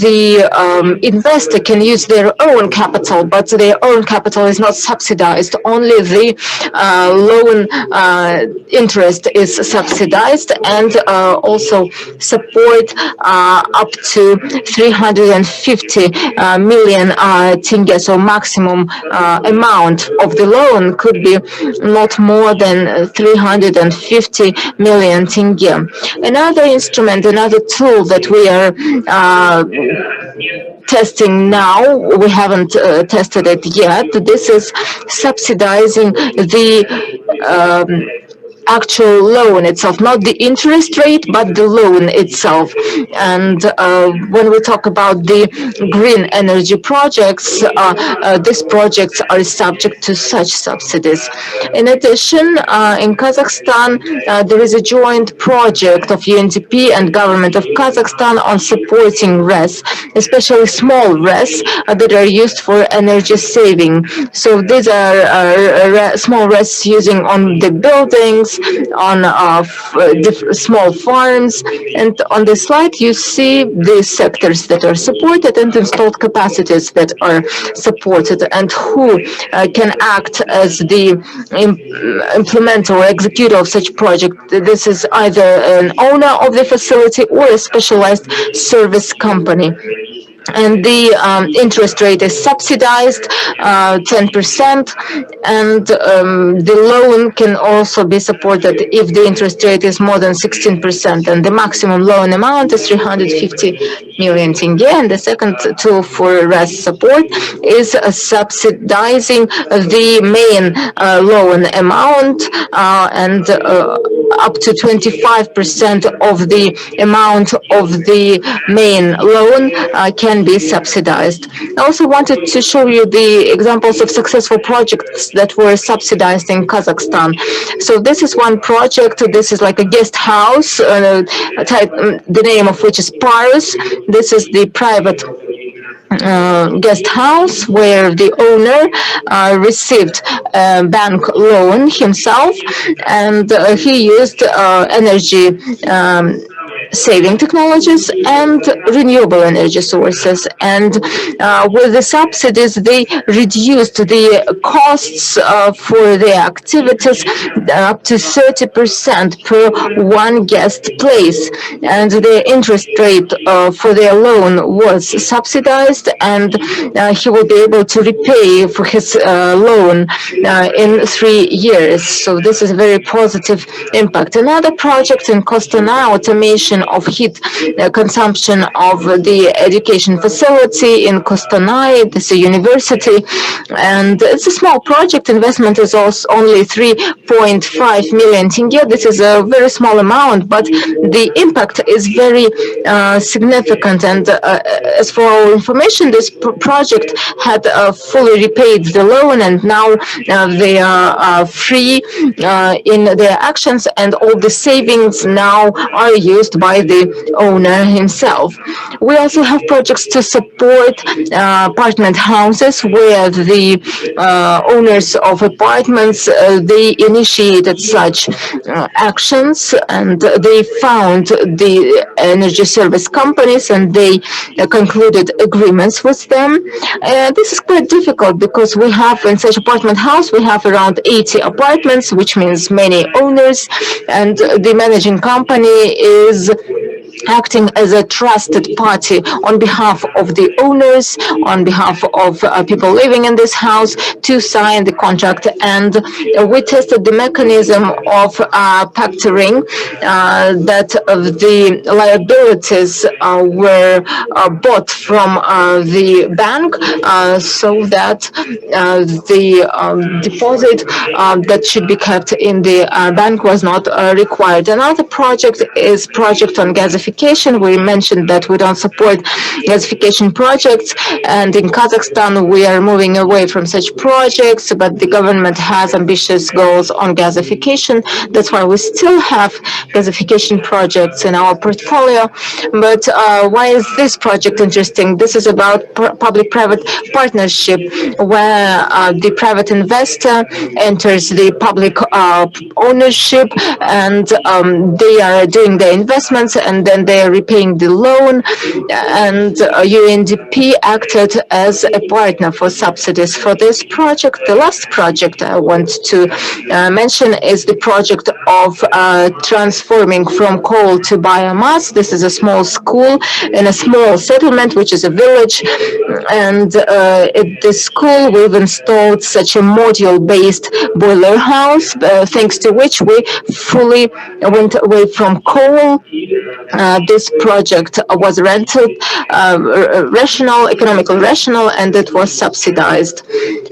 the investor can use their own capital, but their own capital is not subsidized. Only the loan interest is subsidized, and also support up to 350 million tenge. So maximum amount of the loan could be not more than 350 million tenge. Another instrument, another tool that we are testing now, we haven't tested it yet. This is subsidizing the actual loan itself, not the interest rate, but the loan itself. And when we talk about the green energy projects, these projects are subject to such subsidies. In addition, in Kazakhstan, there is a joint project of UNDP and government of Kazakhstan on supporting RES, especially small RES that are used for energy saving. So these are small RES using on the buildings, on small farms. And on the slide, you see the sectors that are supported and installed capacities that are supported, and who can act as the implementer or executor of such project. This is either an owner of the facility or a specialized service company. And the interest rate is subsidized 10%, and the loan can also be supported if the interest rate is more than 16%, and the maximum loan amount is 350 million tenge. And the second tool for RES support is subsidizing the main loan amount, and up to 25% of the amount of the main loan can be subsidized. I also wanted to show you the examples of successful projects that were subsidized in Kazakhstan. So this is one project. This is like a guest house, the name of which is Paris. This is the private guest house where the owner received a bank loan himself, and he used energy saving technologies and renewable energy sources. And with the subsidies, they reduced the costs for their activities up to 30% per one guest place. And the interest rate for their loan was subsidized, and he will be able to repay for his loan in 3 years. So this is a very positive impact. Another project in Kostanay, automation of heat consumption of the education facility in Kostanay. This is a university, and it's a small project. Investment is also only 3.5 million tenge. This is a very small amount, but the impact is very significant. And as for our information, this project had fully repaid the loan, and now they are free in their actions, and all the savings now are used by the owner himself. We also have projects to support apartment houses where the owners of apartments they initiated such actions, and they found the energy service companies, and they concluded agreements with them. This is quite difficult because we have in such apartment house we have around 80 apartments, which means many owners, and the managing company is acting as a trusted party on behalf of the owners, on behalf of people living in this house, to sign the contract. And we tested the mechanism of factoring, that the liabilities were bought from the bank, so that the deposit that should be kept in the bank was not required. Another project is project on gasification. We mentioned that we don't support gasification projects, and in Kazakhstan we are moving away from such projects, but the government has ambitious goals on gasification. That's why we still have gasification projects in our portfolio. But why is this project interesting? This is about public-private partnership, where the private investor enters the public ownership, and they are doing their investments, and then they are repaying the loan, and UNDP acted as a partner for subsidies for this project. The last project I want to mention is the project of transforming from coal to biomass. This is a small school in a small settlement, which is a village, and at this school we've installed such a module-based boiler house, thanks to which we fully went away from coal this project was rented, rational, economically rational, and it was subsidized.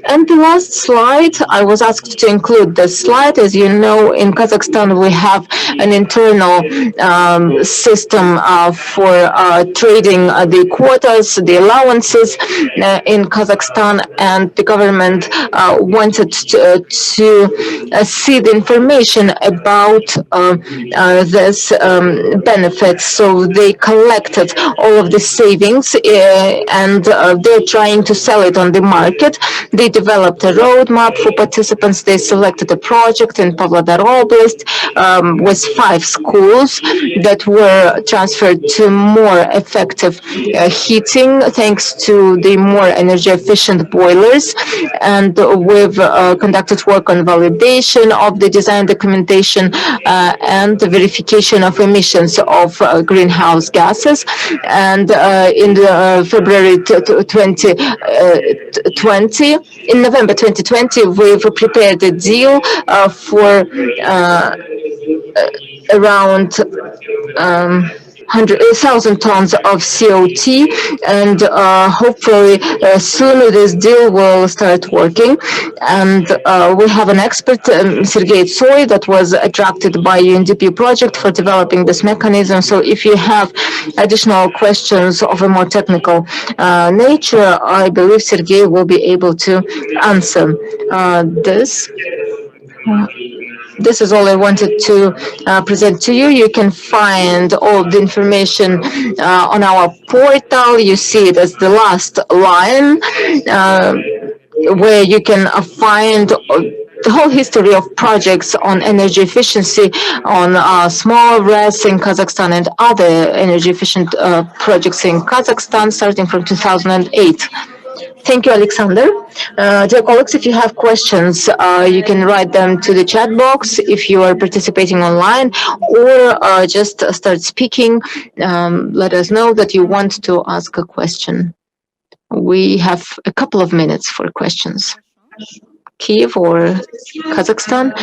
And the last slide, I was asked to include this slide. As you know, in Kazakhstan, we have an internal system for trading the quotas, the allowances in Kazakhstan, and the government wanted to see the information about this benefit. So they collected all of the savings and they're trying to sell it on the market. They developed a roadmap for participants. They selected a project in Pavlodar Oblast with 5 schools that were transferred to more effective heating thanks to the more energy efficient boilers. And we've conducted work on validation of the design documentation and the verification of emissions of greenhouse gases. And in February 2020, in November 2020, we've prepared a deal for around 100,000 tons of CO2, and hopefully soon this deal will start working. And we have an expert, Sergei Tsoy, that was attracted by UNDP project for developing this mechanism. So if you have additional questions of a more technical nature, I believe Sergei will be able to answer this. This is all I wanted to present to you. You can find all the information on our portal. You see it as the last line, where you can find the whole history of projects on energy efficiency on small RES in Kazakhstan and other energy efficient projects in Kazakhstan starting from 2008. Thank you, Alexander. Dear colleagues, if you have questions, you can write them to the chat box if you are participating online, or just start speaking. Let us know that you want to ask a question. We have a couple of minutes for questions. Kiev or Kazakhstan.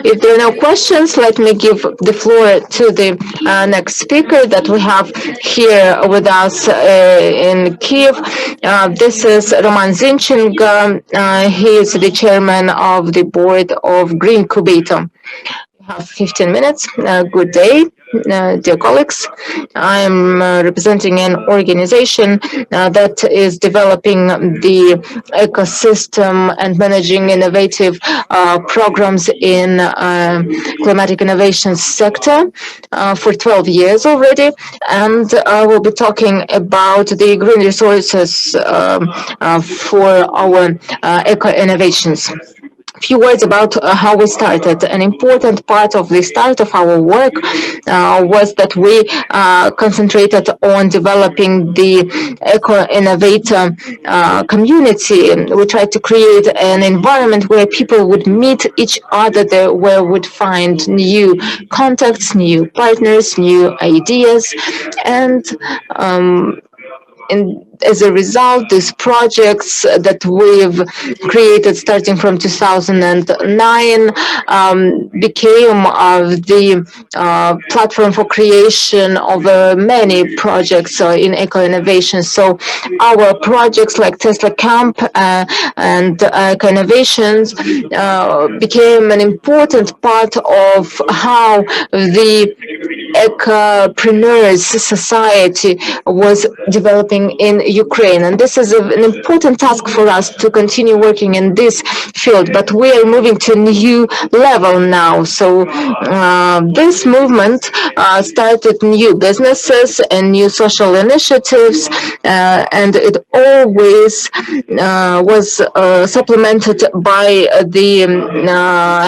If there are no questions, let me give the floor to the next speaker that we have here with us in Kiev. This is Roman Zinchenko. He is the chairman of the board of Green Kubato. You have 15 minutes. Good day. Dear colleagues, I am representing an organization that is developing the ecosystem and managing innovative programs in climatic innovation sector for 12 years already, and I will be talking about the green resources for our eco-innovations. Few words about how we started. An important part of the start of our work was that we concentrated on developing the eco-innovator community. We tried to create an environment where people would meet each other, where would find new contacts, new partners, new ideas, and as a result, these projects that we've created starting from 2009 became the platform for creation of many projects in eco-innovation. So our projects like Tesla Camp and eco-innovations became an important part of how the ecopreneurs society was developing in Ukraine. And this is an important task for us to continue working in this field, but we are moving to a new level now. So this movement started new businesses and new social initiatives, and it always was supplemented by the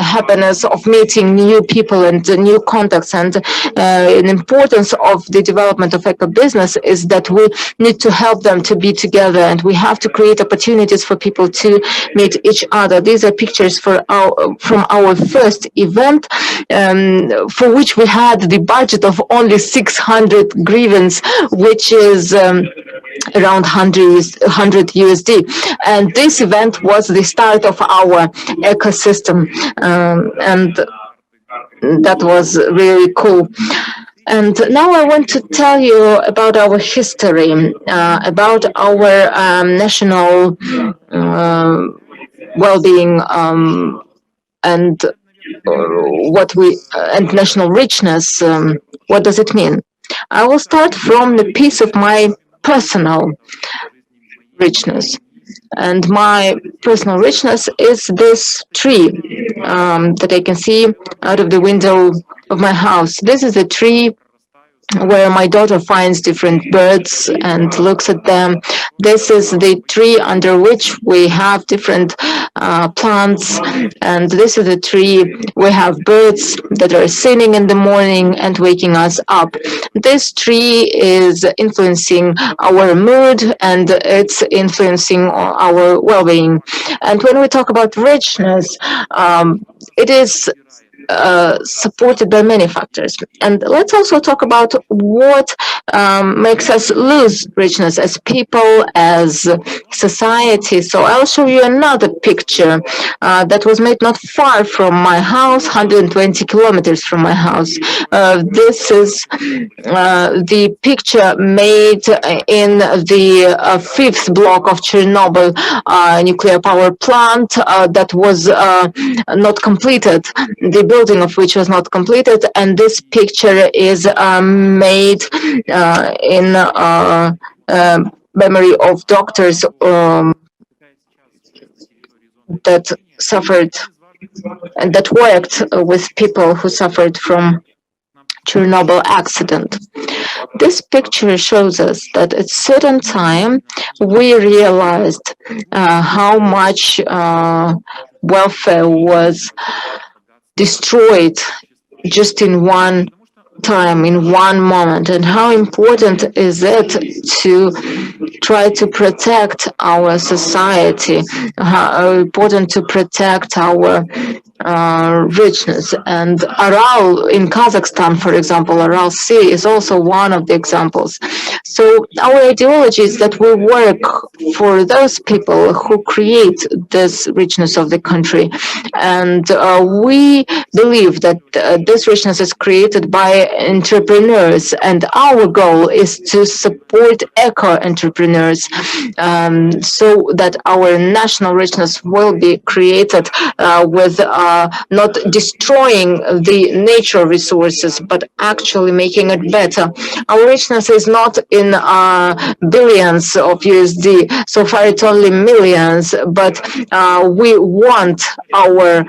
happiness of meeting new people and new contacts. And an importance of the development of eco-business is that we need to help them to be together, and we have to create opportunities for people to meet each other. These are pictures from our first event, for which we had the budget of only 600 hryvnias, which is around 100 USD. And this event was the start of our ecosystem, and that was really cool. And now I want to tell you about our history, about our national well-being and what we and national richness. What does it mean? I will start from the piece of my personal richness. And my personal richness is this tree that I can see out of the window of my house. This is a tree where my daughter finds different birds and looks at them. This is the tree under which we have different plants, and this is the tree we have birds that are singing in the morning and waking us up. This tree is influencing our mood and it's influencing our well-being. And when we talk about richness, it is supported by many factors. And let's also talk about what makes us lose richness as people, as society. So I'll show you another picture that was made not far from my house, 120 kilometers from my house. This is the picture made in the fifth block of Chernobyl nuclear power plant that was not completed. The building of which was not completed, and this picture is made in memory of doctors that suffered and that worked with people who suffered from Chernobyl accident. This picture shows us that at certain time we realized how much welfare was destroyed just in one time, in one moment, and how important is it to try to protect our society, how important to protect our richness. And Aral in Kazakhstan, for example, Aral Sea is also one of the examples. So our ideology is that we work for those people who create this richness of the country. And we believe that this richness is created by entrepreneurs. And our goal is to support eco-entrepreneurs so that our national richness will be created with not destroying the nature resources, but actually making it better. Our richness is not in billions of USD. So far, it's only millions, but we want our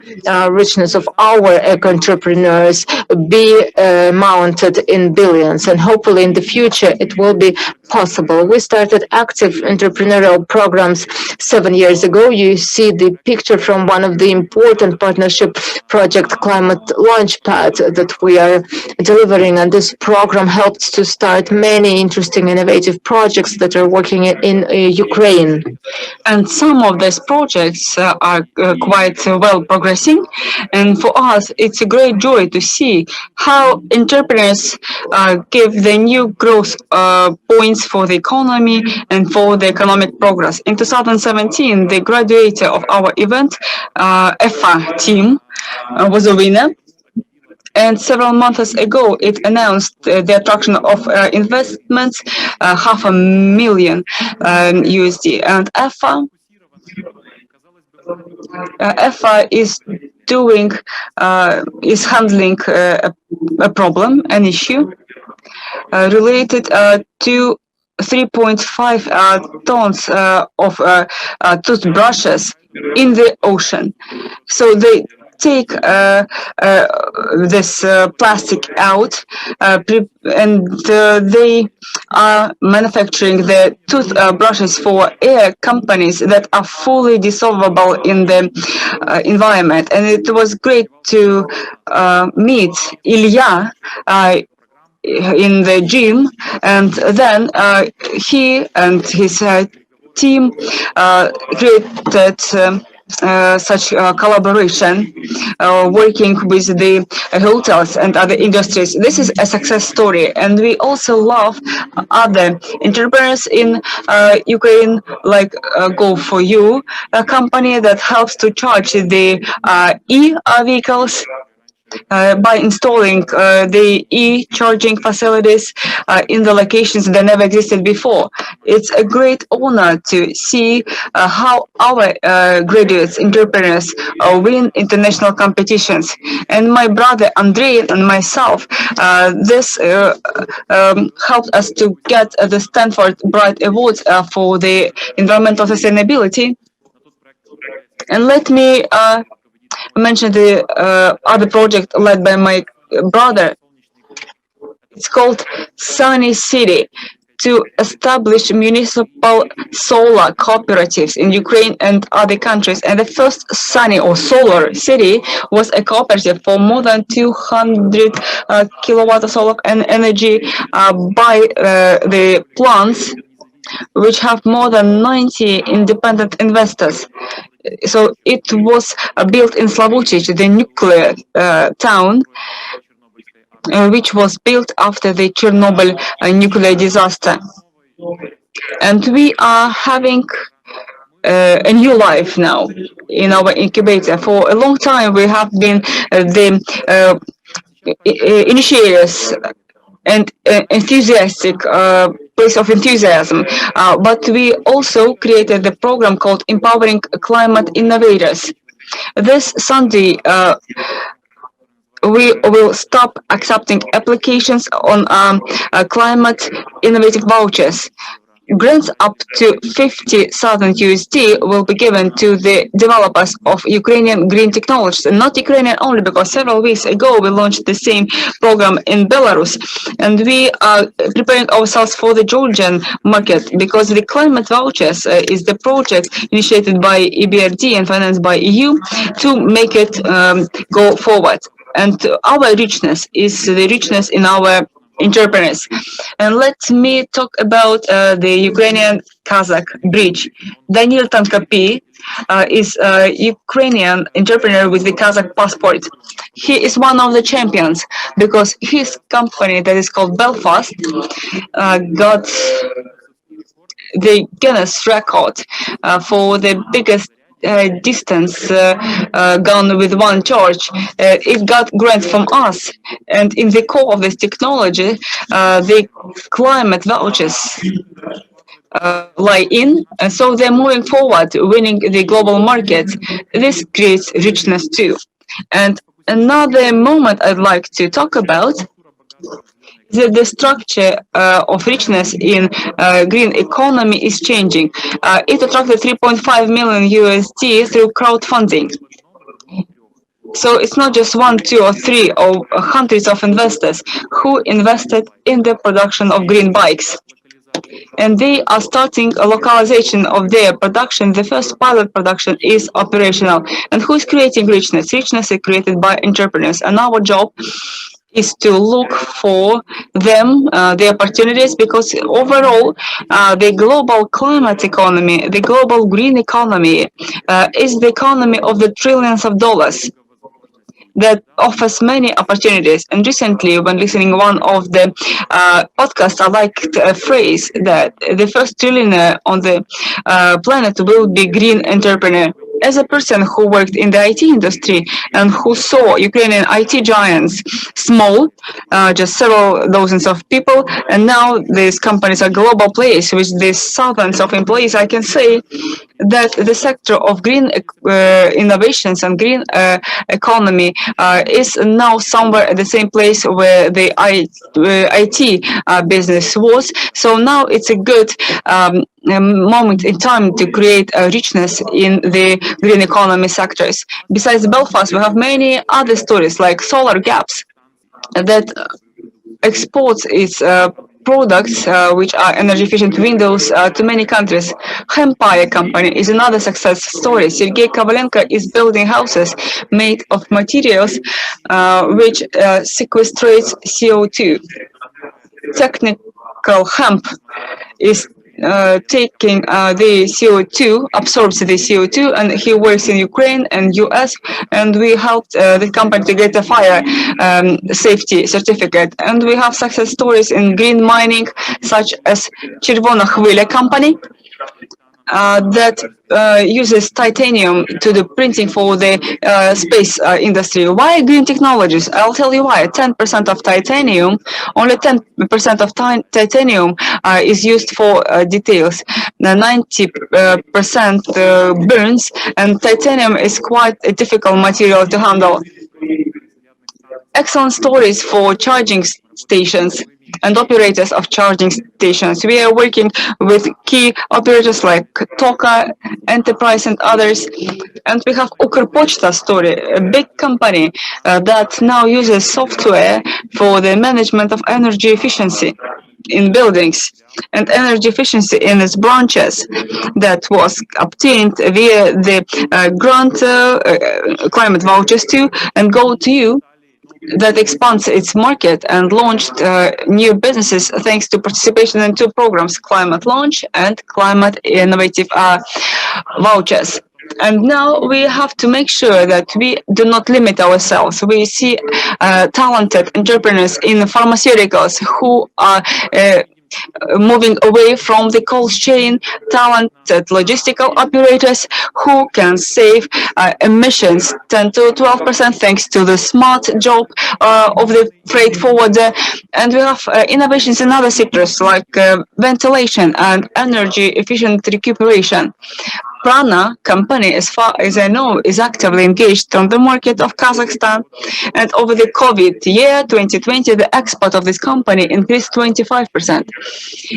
richness of our eco-entrepreneurs be mounted in billions, and hopefully in the future it will be possible. We started active entrepreneurial programs 7 years ago. You see the picture from one of the important partnership project, Climate Launchpad, that we are delivering, and this program helped to start many interesting innovative projects that are working in Ukraine. And some of these projects are quite well progressing. And for us, it's a great joy to see how entrepreneurs give the new growth points for the economy and for the economic progress. In 2017, the graduate of our event, EFA team, was a winner. And several months ago, it announced the attraction of investments, $500,000 USD. And EFA is doing, is handling a problem, an issue related to 3.5 tons of toothbrushes in the ocean. So they take this plastic out and they are manufacturing the toothbrushes for air companies that are fully dissolvable in the environment. And it was great to meet Ilya in the gym, and then he and his team created such collaboration, working with the hotels and other industries. This is a success story, and we also love other entrepreneurs in Ukraine, like Go4You, a company that helps to charge the e-vehicles. by installing the e-charging facilities in the locations that never existed before. It's a great honor to see how our graduates, entrepreneurs win international competitions. And my brother Andrei and myself, this helped us to get the Stanford Bright Awards for the environmental sustainability. And let me mention the other project led by my brother. It's called Sunny City, to establish municipal solar cooperatives in Ukraine and other countries. And the first sunny or solar city was a cooperative for more than 200 kilowatt of solar energy by the plants, which have more than 90 independent investors. So it was built in Slavuchich, the nuclear town, which was built after the Chernobyl nuclear disaster. And we are having a new life now in our incubator. For a long time, we have been the initiators and enthusiastic place of enthusiasm, but we also created the program called Empowering Climate Innovators. This Sunday, we will stop accepting applications on climate innovative vouchers. Grants up to 50,000 USD will be given to the developers of Ukrainian green technologies, and not Ukrainian only, because several weeks ago we launched the same program in Belarus, and we are preparing ourselves for the Georgian market, because the climate vouchers is the project initiated by EBRD and financed by EU to make it go forward. And our richness is the richness in our entrepreneurs. And let me talk about the Ukrainian-Kazakh bridge. Daniil Tankapi is a Ukrainian entrepreneur with the Kazakh passport. He is one of the champions because his company that is called Belfast got the Guinness record for the biggest distance gone with one charge. It got grant from us, and in the core of this technology, the climate vouchers lie in, and so they're moving forward, winning the global market. This creates richness too. And another moment I'd like to talk about that the structure of richness in green economy is changing. It attracted 3.5 million USD through crowdfunding. So it's not just one, two, or three, or hundreds of investors who invested in the production of green bikes. And they are starting a localization of their production. The first pilot production is operational. And who is creating richness? Richness is created by entrepreneurs. And our job is to look for them, the opportunities, because overall, the global climate economy, the global green economy, is the economy of the trillions of dollars that offers many opportunities. And recently, when listening one of the podcasts, I liked a phrase that the first trillionaire on the planet will be green entrepreneur. As a person who worked in the IT industry and who saw Ukrainian IT giants small, just several dozens of people, and now these companies are global players with these thousands of employees, I can say that the sector of green innovations and green economy is now somewhere at the same place where the IT business was. So now it's a good moment in time to create a richness in the green economy sectors. Besides Belfast, we have many other stories like Solar Gaps that exports its products, which are energy efficient windows, to many countries. Hempire company is another success story. Sergei Kovalenko is building houses made of materials which sequestrates CO2. Technical hemp is taking the CO2, absorbs the CO2, and he works in Ukraine and US, and we helped the company to get a fire safety certificate. And we have success stories in green mining, such as Червона Хвиля company, that uses titanium to the printing for the space industry. Why green technologies? I'll tell you why. 10% of titanium, only 10% of titanium is used for details. 90% burns, and titanium is quite a difficult material to handle. Excellent stories for charging stations and operators of charging stations. We are working with key operators like Toka, Enterprise, and others. And we have Ukrpochta story, a big company that now uses software for the management of energy efficiency in buildings and energy efficiency in its branches that was obtained via the grant climate vouchers too and go to you that expands its market and launched new businesses thanks to participation in two programs, Climate Launch and Climate Innovative Vouchers. And now we have to make sure that we do not limit ourselves. We see talented entrepreneurs in pharmaceuticals who are moving away from the cold chain, talented logistical operators who can save emissions 10 to 12% thanks to the smart job of the freight forwarder. And we have innovations in other sectors like ventilation and energy efficient recuperation. Prana company, as far as I know, is actively engaged on the market of Kazakhstan. And over the COVID year, 2020, the export of this company increased 25%.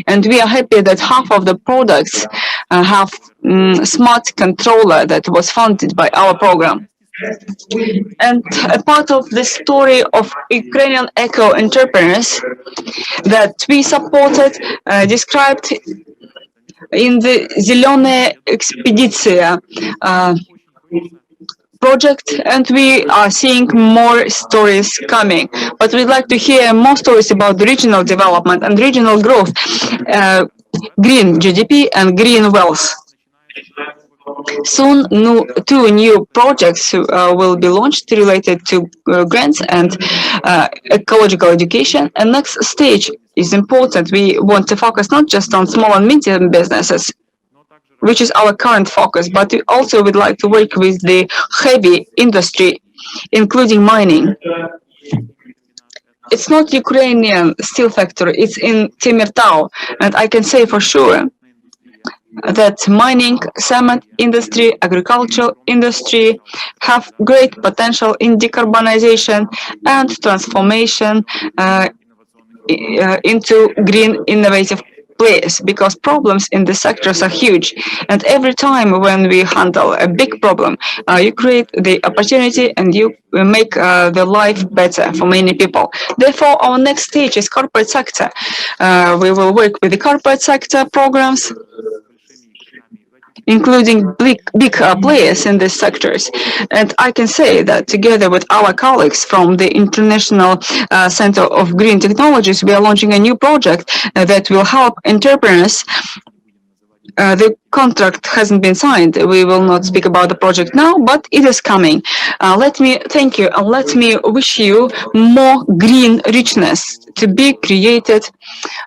And we are happy that half of the products have smart controller that was funded by our program. And a part of the story of Ukrainian eco-entrepreneurs that we supported, described in the Зеленая Экспедиция project, and we are seeing more stories coming. But we'd like to hear more stories about the regional development and regional growth, green GDP and green wealth. Soon, two new projects will be launched related to grants and ecological education. And next stage is important. We want to focus not just on small and medium businesses, which is our current focus, but we also would like to work with the heavy industry, including mining. It's not Ukrainian steel factory, it's in Temirtau, and I can say for sure that mining, cement industry, agricultural industry have great potential in decarbonization and transformation into green innovative players, because problems in the sectors are huge, and every time when we handle a big problem, you create the opportunity and you make the life better for many people. Therefore, our next stage is corporate sector. We will work with the corporate sector programs, including big players in these sectors. And I can say that together with our colleagues from the International Center of Green Technologies, we are launching a new project that will help entrepreneurs. The contract hasn't been signed. We will not speak about the project now, but it is coming. Let me thank you and let me wish you more green richness to be created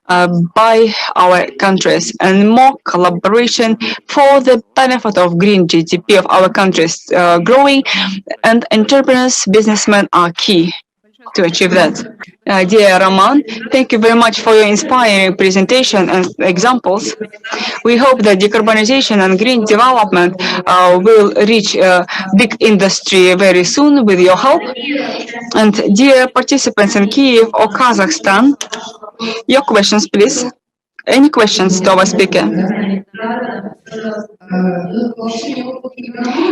by our countries and more collaboration for the benefit of green GDP of our countries growing, and entrepreneurs, businessmen are key to achieve that. Dear Roman, thank you very much for your inspiring presentation and examples. We hope that decarbonization and green development will reach big industry very soon with your help. And dear participants in Kyiv or Kazakhstan, your questions, please. Any questions to our speaker?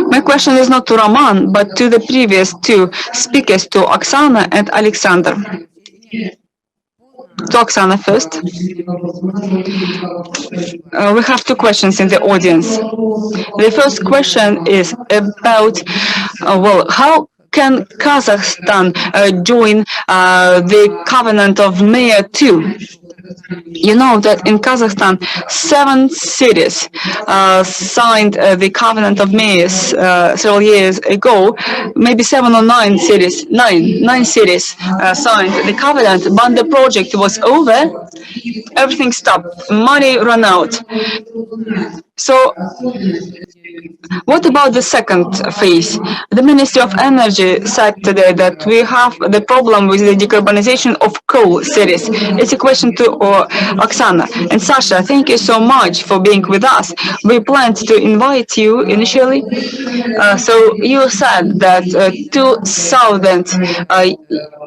My question is not to Roman, but to the previous two speakers, to Oksana and Alexander. To Oksana first. We have two questions in the audience. The first question is about, how can Kazakhstan join the Covenant of Mayor 2? You know that in Kazakhstan, 7 cities signed the Covenant of Mayors several years ago. Maybe 7 or 9 cities, 9 cities signed the covenant, but the project was over. Everything stopped. Money ran out. So what about the second phase? The Ministry of Energy said today that we have the problem with the decarbonization of coal cities. It's a question to Oksana. And Sasha, thank you so much for being with us. We planned to invite you initially. So you said that 2,000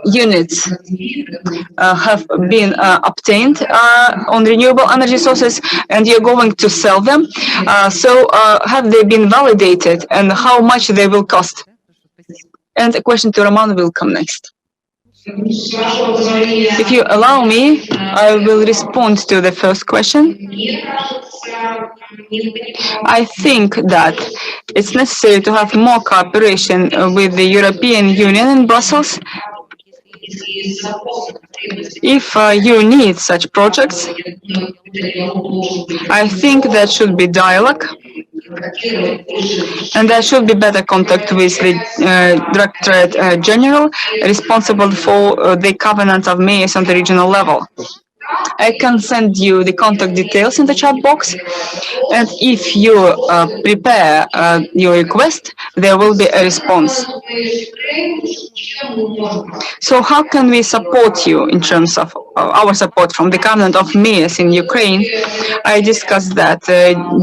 units have been obtained on renewable energy sources, and you're going to sell them. So have they been validated, and how much they will cost? And a question to Roman will come next. If you allow me, I will respond to the first question. I think that it's necessary to have more cooperation with the European Union in Brussels. If you need such projects, I think there should be dialogue, and there should be better contact with the Directorate General responsible for the Covenant of Mayors on the regional level. I can send you the contact details in the chat box, and if you prepare your request, there will be a response. So how can we support you in terms of our support from the Covenant of Mayors in Ukraine? I discussed that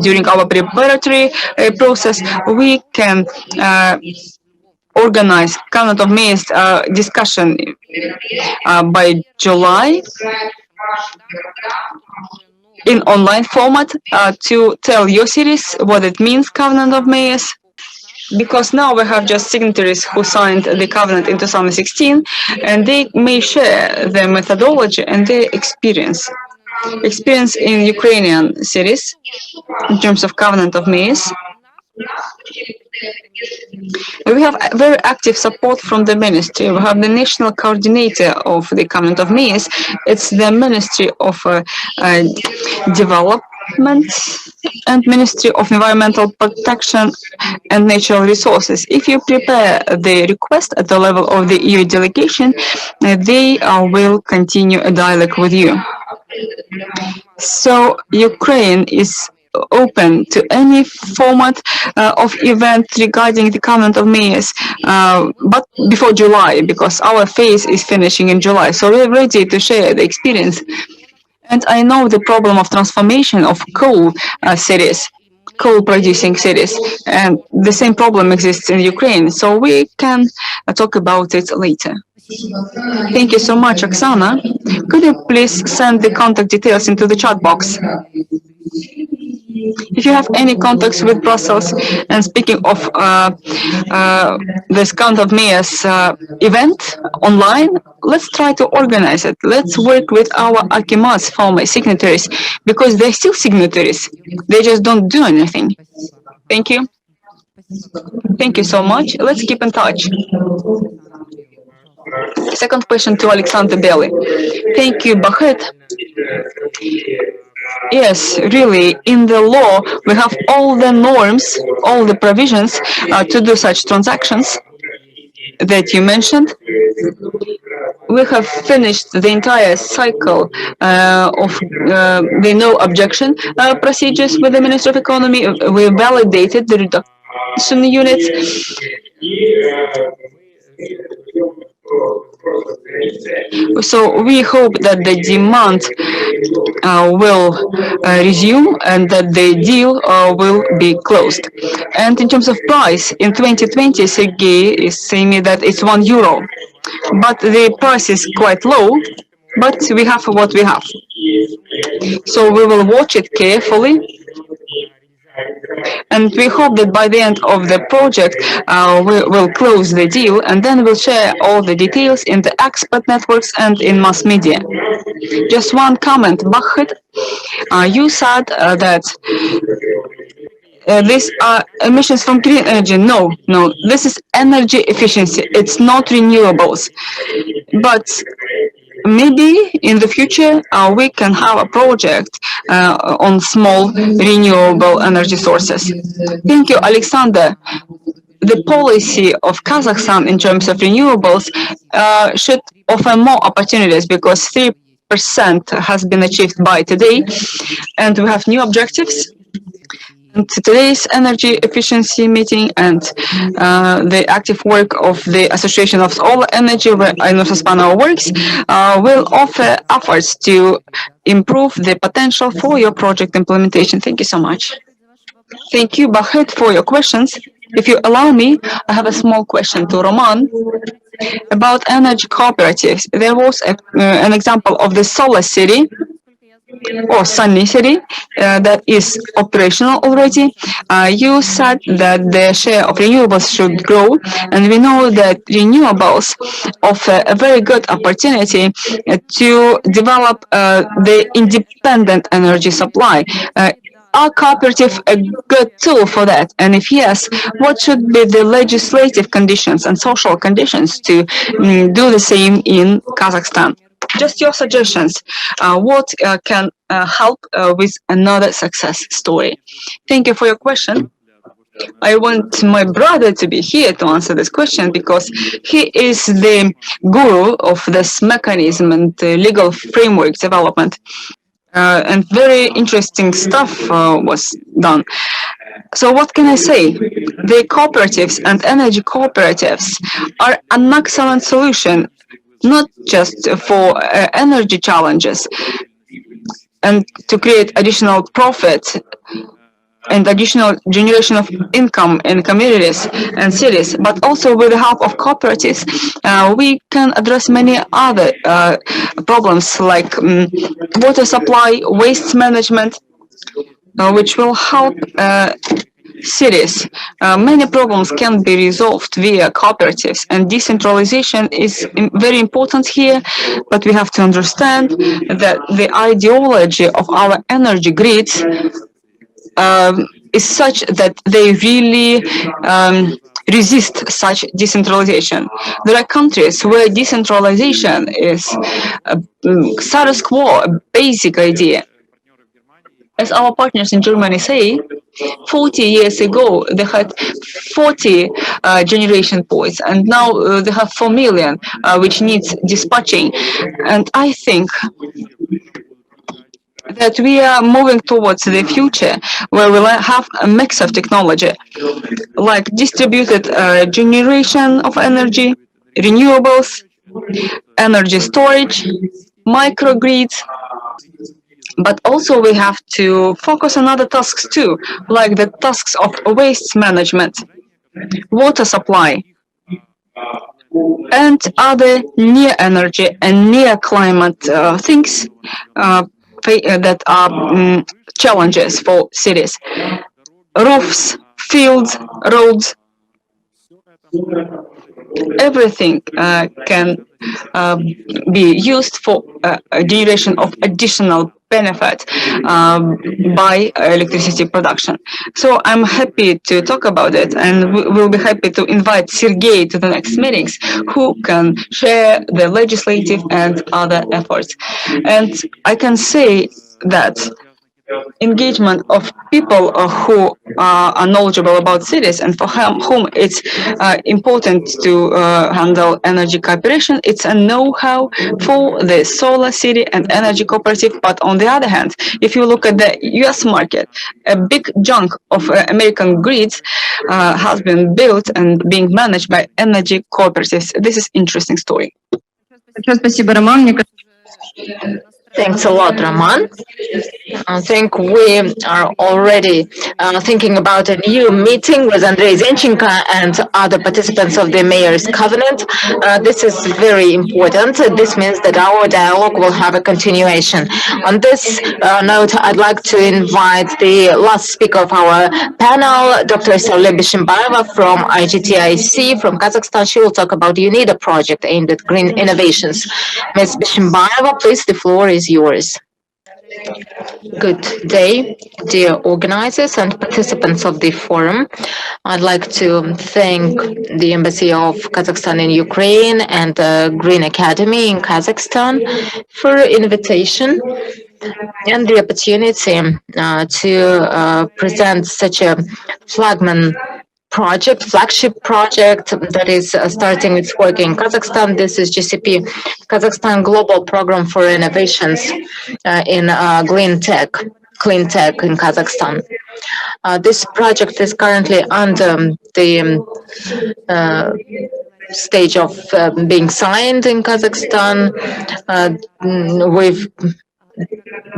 during our preparatory process. We can organize Covenant of Mayors discussion by July in online format to tell your cities what it means, Covenant of Mayors, because now we have just signatories who signed the covenant in 2016, and they may share their methodology and their experience in Ukrainian cities in terms of Covenant of Mayors. We have very active support from the ministry. We have the national coordinator of the Covenant of Mayors. It's the Ministry of Development and Ministry of Environmental Protection and Natural Resources. If you prepare the request at the level of the EU delegation, they will continue a dialogue with you. So Ukraine is open to any format of event regarding the Covenant of Mayors, but before July, because our phase is finishing in July. So we're ready to share the experience. And I know the problem of transformation of coal cities, coal-producing cities, and the same problem exists in Ukraine. So we can talk about it later. Thank you so much, Oksana. Could you please send the contact details into the chat box? If you have any contacts with Brussels, and speaking of this Covenant of Mayors event online, let's try to organize it. Let's work with our Akimas former signatories, because they're still signatories. They just don't do anything. Thank you. Thank you so much. Let's keep in touch. Second question to Alexander Belly. Thank you, Bahit. Yes, really, in the law, we have all the norms, all the provisions to do such transactions that you mentioned. We have finished the entire cycle of the no objection procedures with the Ministry of Economy. We validated the reduction units. So we hope that the demand will resume and that the deal will be closed. And in terms of price, in 2020, Sergei is saying me that it's €1, but the price is quite low, but we have what we have. So we will watch it carefully. And we hope that by the end of the project, we will close the deal, and then we'll share all the details in the expert networks and in mass media. Just one comment, Bahit, you said that these are emissions from green energy. No, this is energy efficiency. It's not renewables. But maybe in the future we can have a project on small renewable energy sources. Thank you, Alexander. The policy of Kazakhstan in terms of renewables should offer more opportunities, because 3% has been achieved by today, and we have new objectives. And today's energy efficiency meeting and the active work of the Association of Solar Energy, where Spano works, will offer efforts to improve the potential for your project implementation. Thank you so much. Thank you, Bahet, for your questions. If you allow me, I have a small question to Roman about energy cooperatives. There was an example of the solar city or sunny city that is operational already. You said that the share of renewables should grow, and we know that renewables offer a very good opportunity to develop the independent energy supply. Are cooperative a good tool for that? And if yes, what should be the legislative conditions and social conditions to do the same in Kazakhstan? Just your suggestions. What can help with another success story? Thank you for your question. I want my brother to be here to answer this question because he is the guru of this mechanism and legal framework development. And very interesting stuff was done. So what can I say? The cooperatives and energy cooperatives are an excellent solution, not just for energy challenges and to create additional profit and additional generation of income in communities and cities, but also with the help of cooperatives, we can address many other problems like water supply, waste management, which will help cities. Many problems can be resolved via cooperatives, and decentralization is very important here, but we have to understand that the ideology of our energy grids is such that they really resist such decentralization. There are countries where decentralization is a status quo, a basic idea. As our partners in Germany say, 40 years ago, they had 40 generation points, and now they have 4 million, which needs dispatching. And I think that we are moving towards the future where we'll have a mix of technology, like distributed generation of energy, renewables, energy storage, microgrids. But also we have to focus on other tasks too, like the tasks of waste management, water supply, and other near energy and near climate things that are challenges for cities. Roofs, fields, roads, everything can be used for a generation of additional benefit by electricity production. So I'm happy to talk about it, and we'll be happy to invite Sergei to the next meetings, who can share the legislative and other efforts. And I can say that engagement of people who are knowledgeable about cities and for whom it's important to handle energy cooperation. It's a know-how for the solar city and energy cooperative. But on the other hand, if you look at the US market, a big chunk of American grids has been built and being managed by energy cooperatives. This is interesting story. Thanks a lot, Roman. I think we are already thinking about a new meeting with Andrei Zenchenko and other participants of the Mayor's Covenant. This is very important. This means that our dialogue will have a continuation. On this note, I'd like to invite the last speaker of our panel, Dr. Saule Bishimbayeva from IGTIC from Kazakhstan. She will talk about the UNIDA project aimed at green innovations. Ms. Bishimbayeva, please, the floor is yours. Good day, dear organizers and participants of the forum. I'd like to thank the Embassy of Kazakhstan in Ukraine and the Green Academy in Kazakhstan for invitation and the opportunity to present such a flagship project that is starting its work in Kazakhstan. This is GCP, Kazakhstan Global Program for Innovations in Green Tech. clean tech in Kazakhstan. This project is currently under the stage of being signed in Kazakhstan. We've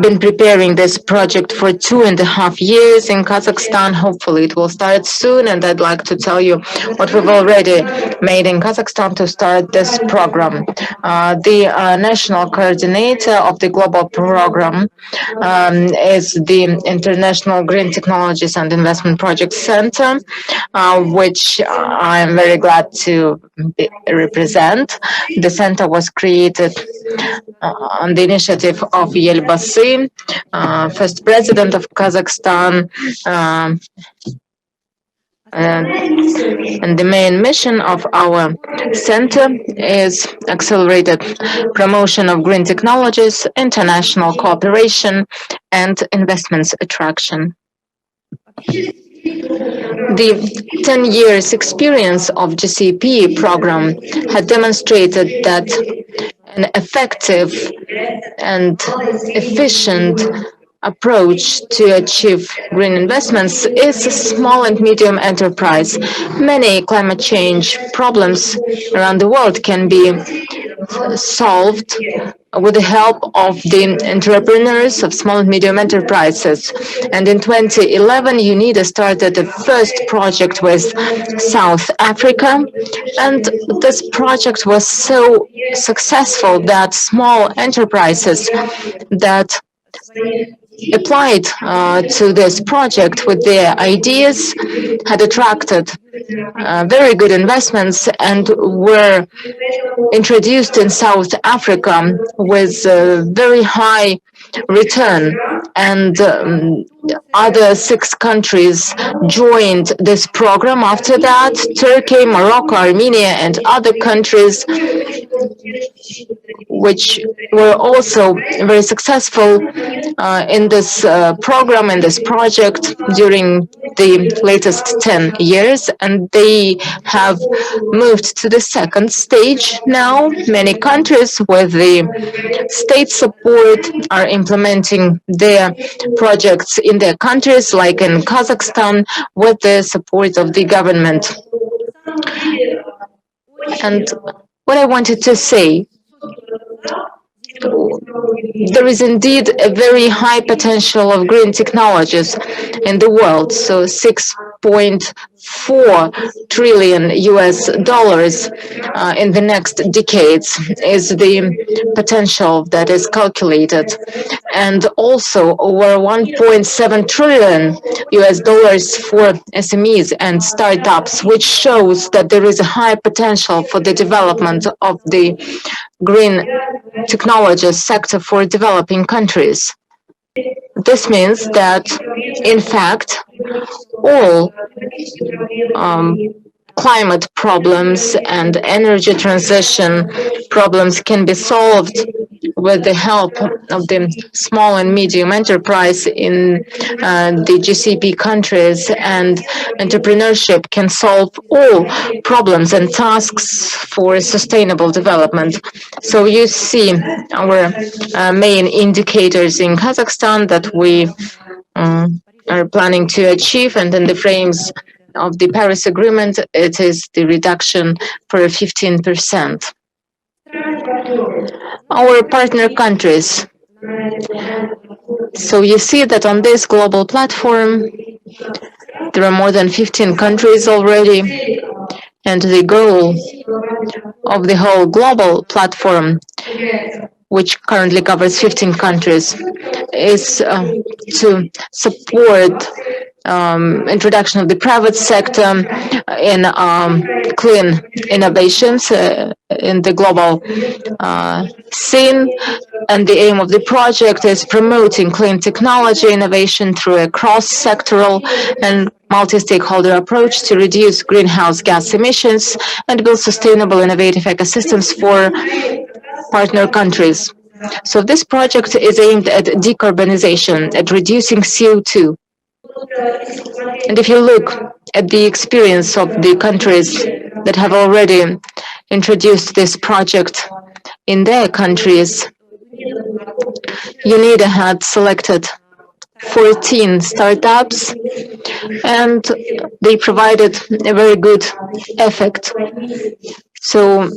been preparing this project for 2.5 years in Kazakhstan. Hopefully it will start soon, and I'd like to tell you what we've already made in Kazakhstan to start this program. The national coordinator of the global program is the International Green Technologies and Investment Project Center, which I'm very glad to represent. The center was created on the initiative of Yelbasi, first president of Kazakhstan, and the main mission of our center is accelerated promotion of green technologies, international cooperation, and investments attraction. The 10 years experience of GCP program had demonstrated that an effective and efficient approach to achieve green investments is small and medium enterprise. Many climate change problems around the world can be solved with the help of the entrepreneurs of small and medium enterprises. And in 2011, UNIDA started the first project with South Africa. And this project was so successful that small enterprises that applied to this project with their ideas had attracted very good investments and were introduced in South Africa with very high return, and other 6 countries joined this program after that: Turkey, Morocco, Armenia, and other countries which were also very successful in this program, in this project during the latest 10 years, and they have moved to the second stage now. Many countries with the state support are implementing their projects in their countries, like in Kazakhstan, with the support of the government. And what I wanted to say, there is indeed a very high potential of green technologies in the world. So $6.4 trillion in the next decades is the potential that is calculated. And also over $1.7 trillion for SMEs and startups, which shows that there is a high potential for the development of the green technology sector for developing countries. This means that, in fact, all climate problems and energy transition problems can be solved with the help of the small and medium enterprise in the GCP countries, and entrepreneurship can solve all problems and tasks for sustainable development. So you see our main indicators in Kazakhstan that we are planning to achieve, and in the frames of the Paris Agreement, it is the reduction for 15%. Our partner countries. So you see that on this global platform, there are more than 15 countries already, and the goal of the whole global platform, which currently covers 15 countries, is to support introduction of the private sector in clean innovations in the global scene. And the aim of the project is promoting clean technology innovation through a cross-sectoral and multi-stakeholder approach to reduce greenhouse gas emissions and build sustainable innovative ecosystems for partner countries. So this project is aimed at decarbonization, at reducing CO2. And if you look at the experience of the countries that have already introduced this project in their countries, UNIDA had selected 14 startups, and they provided a very good effect. So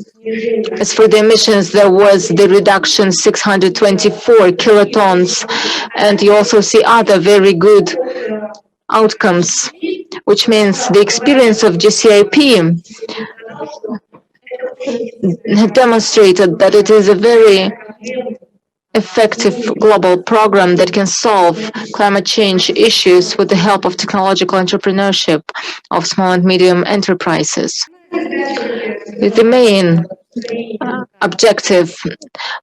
as for the emissions, there was the reduction 624 kilotons, and you also see other very good outcomes, which means the experience of GCIP had demonstrated that it is a very effective global program that can solve climate change issues with the help of technological entrepreneurship of small and medium enterprises. The main objective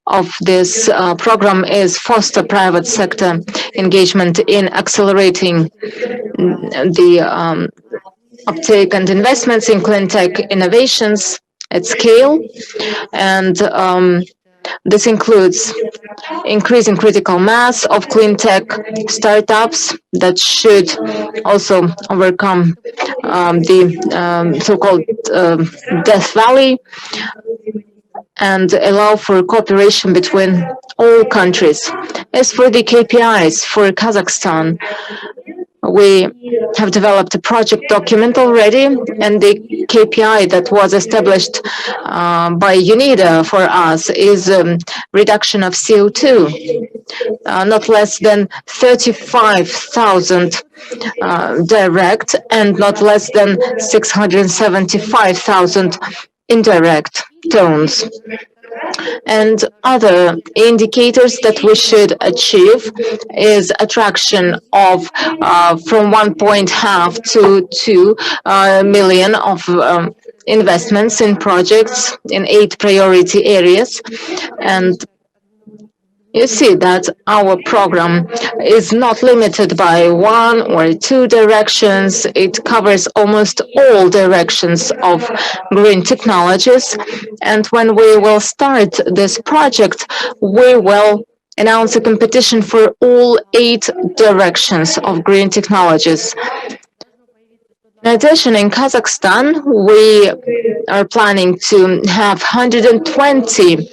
of this program is foster private sector engagement in accelerating the uptake and investments in clean tech innovations at scale, and this includes increasing critical mass of clean tech startups that should also overcome the so-called Death Valley and allow for cooperation between all countries. As for the KPIs for Kazakhstan, we have developed a project document already, and the KPI that was established by UNIDA for us is reduction of CO2, not less than 35,000 direct and not less than 675,000 indirect tons. And other indicators that we should achieve is attraction of from 1.5 to 2 million of investments in projects in 8 priority areas. And you see that our program is not limited by 1 or 2 directions. It covers almost all directions of green technologies. And when we will start this project, we will announce a competition for all 8 directions of green technologies. In addition, in Kazakhstan, we are planning to have 120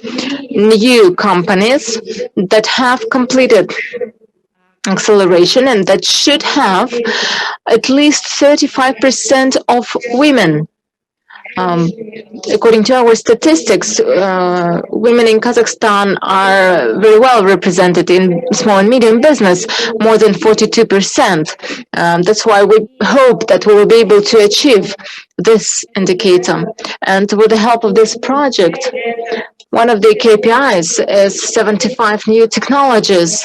new companies that have completed acceleration and that should have at least 35% of women. According to our statistics, women in Kazakhstan are very well represented in small and medium business, more than 42%. That's why we hope that we will be able to achieve this indicator. And with the help of this project, one of the KPIs is 75 new technologies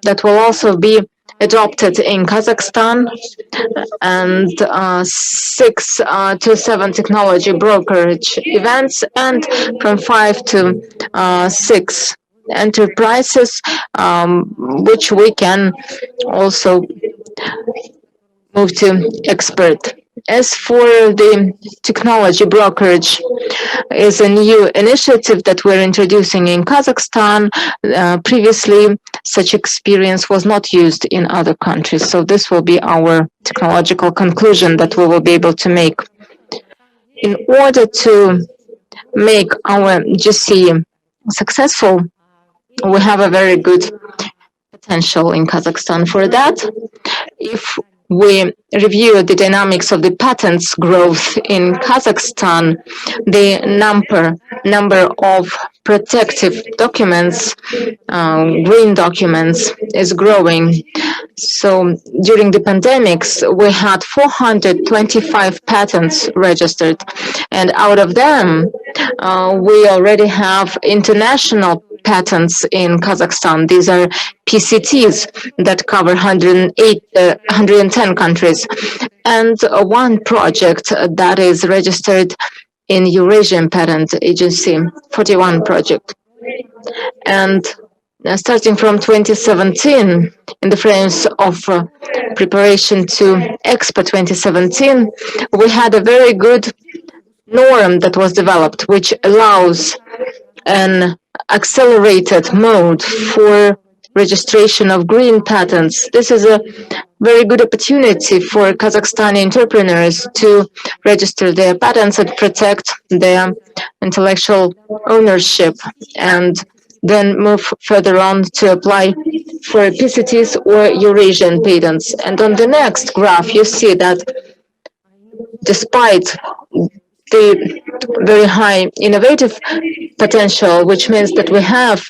that will also be adopted in Kazakhstan, and 6 to 7 technology brokerage events, and from 5 to 6 enterprises, which we can also move to expert. As for the technology brokerage, is a new initiative that we're introducing in Kazakhstan. Previously, such experience was not used in other countries. So this will be our technological conclusion that we will be able to make. In order to make our GC successful, we have a very good potential in Kazakhstan for that. If we review the dynamics of the patents growth in Kazakhstan, the number of protective documents, green documents, is growing. So during the pandemics, we had 425 patents registered, and out of them, we already have international patents in Kazakhstan. These are PCTs that cover 110 countries, and one project that is registered in Eurasian Patent Agency, 41 project. And starting from 2017, in the frames of preparation to Expo 2017, we had a very good norm that was developed, which allows an accelerated mode for registration of green patents. This is a very good opportunity for Kazakhstani entrepreneurs to register their patents and protect their intellectual ownership, and then move further on to apply for PCTs or Eurasian patents. And on the next graph, you see that despite the very high innovative potential, which means that we have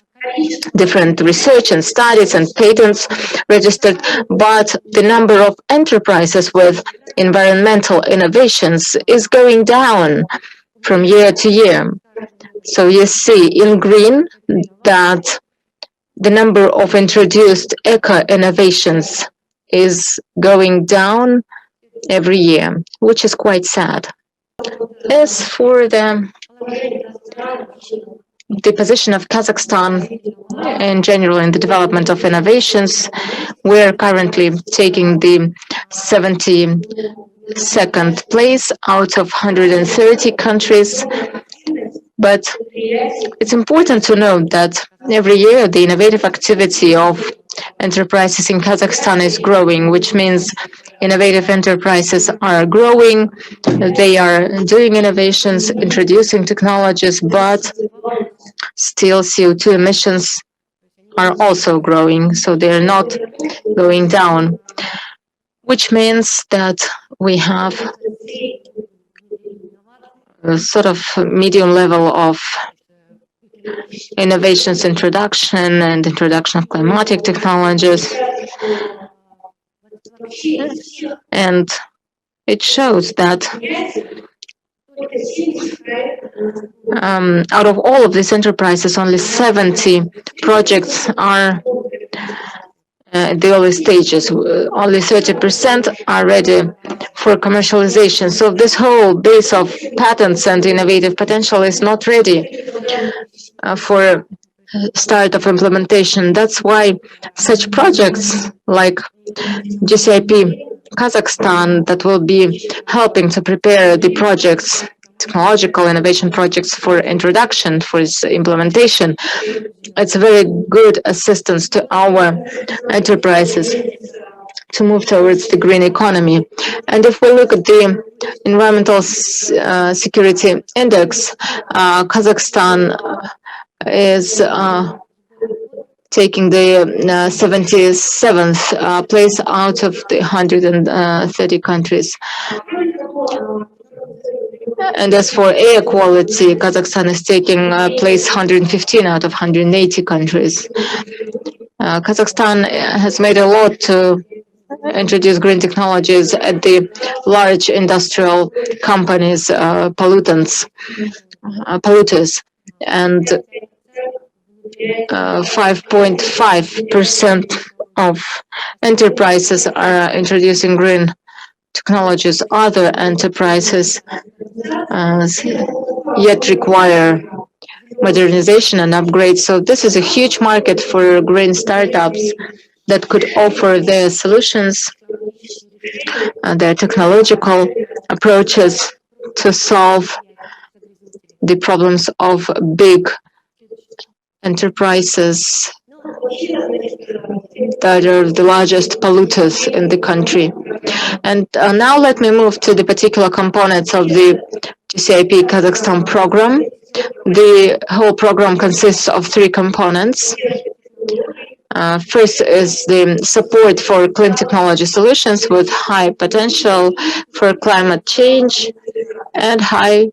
different research and studies and patents registered, but the number of enterprises with environmental innovations is going down from year to year. So you see in green that the number of introduced eco-innovations is going down every year, which is quite sad. As for the position of Kazakhstan in general in the development of innovations, we're currently taking the 72nd place out of 130 countries. But it's important to note that every year the innovative activity of enterprises in Kazakhstan is growing, which means innovative enterprises are growing, they are doing innovations, introducing technologies, but still CO2 emissions are also growing, so they're not going down, which means that we have a sort of medium level of innovations introduction and introduction of climatic technologies. And it shows that out of all of these enterprises, only 70 projects are at the early stages. Only 30% are ready for commercialization. So this whole base of patents and innovative potential is not ready for start of implementation. That's why such projects like GCIP Kazakhstan that will be helping to prepare the projects, technological innovation projects for introduction, for its implementation, it's a very good assistance to our enterprises to move towards the green economy. And if we look at the environmental security index, Kazakhstan is taking the 77th place out of the 130 countries. And as for air quality, Kazakhstan is taking place 115 out of 180 countries. Kazakhstan has made a lot to introduce green technologies at the large industrial companies, polluters, and 5.5% of enterprises are introducing green technologies. Other enterprises yet require modernization and upgrade. So this is a huge market for green startups that could offer their solutions and their technological approaches to solve the problems of big enterprises that are the largest polluters in the country. And now let me move to the particular components of the GCIP Kazakhstan program. The whole program consists of three components. First is the support for clean technology solutions with high potential for climate change and high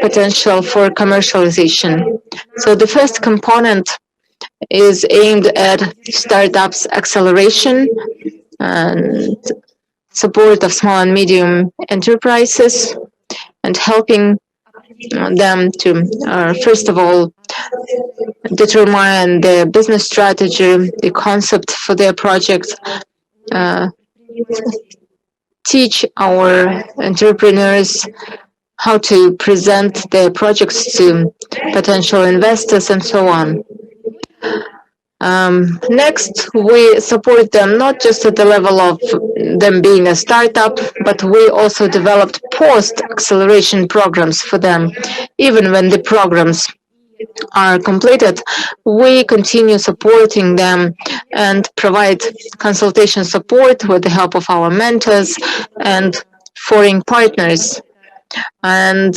potential for commercialization. So the first component is aimed at startups acceleration and support of small and medium enterprises and helping them to, first of all, determine their business strategy, the concept for their projects, teach our entrepreneurs how to present their projects to potential investors and so on. Next, we support them not just at the level of them being a startup, but we also developed post-acceleration programs for them. Even when the programs are completed, we continue supporting them and provide consultation support with the help of our mentors and foreign partners. And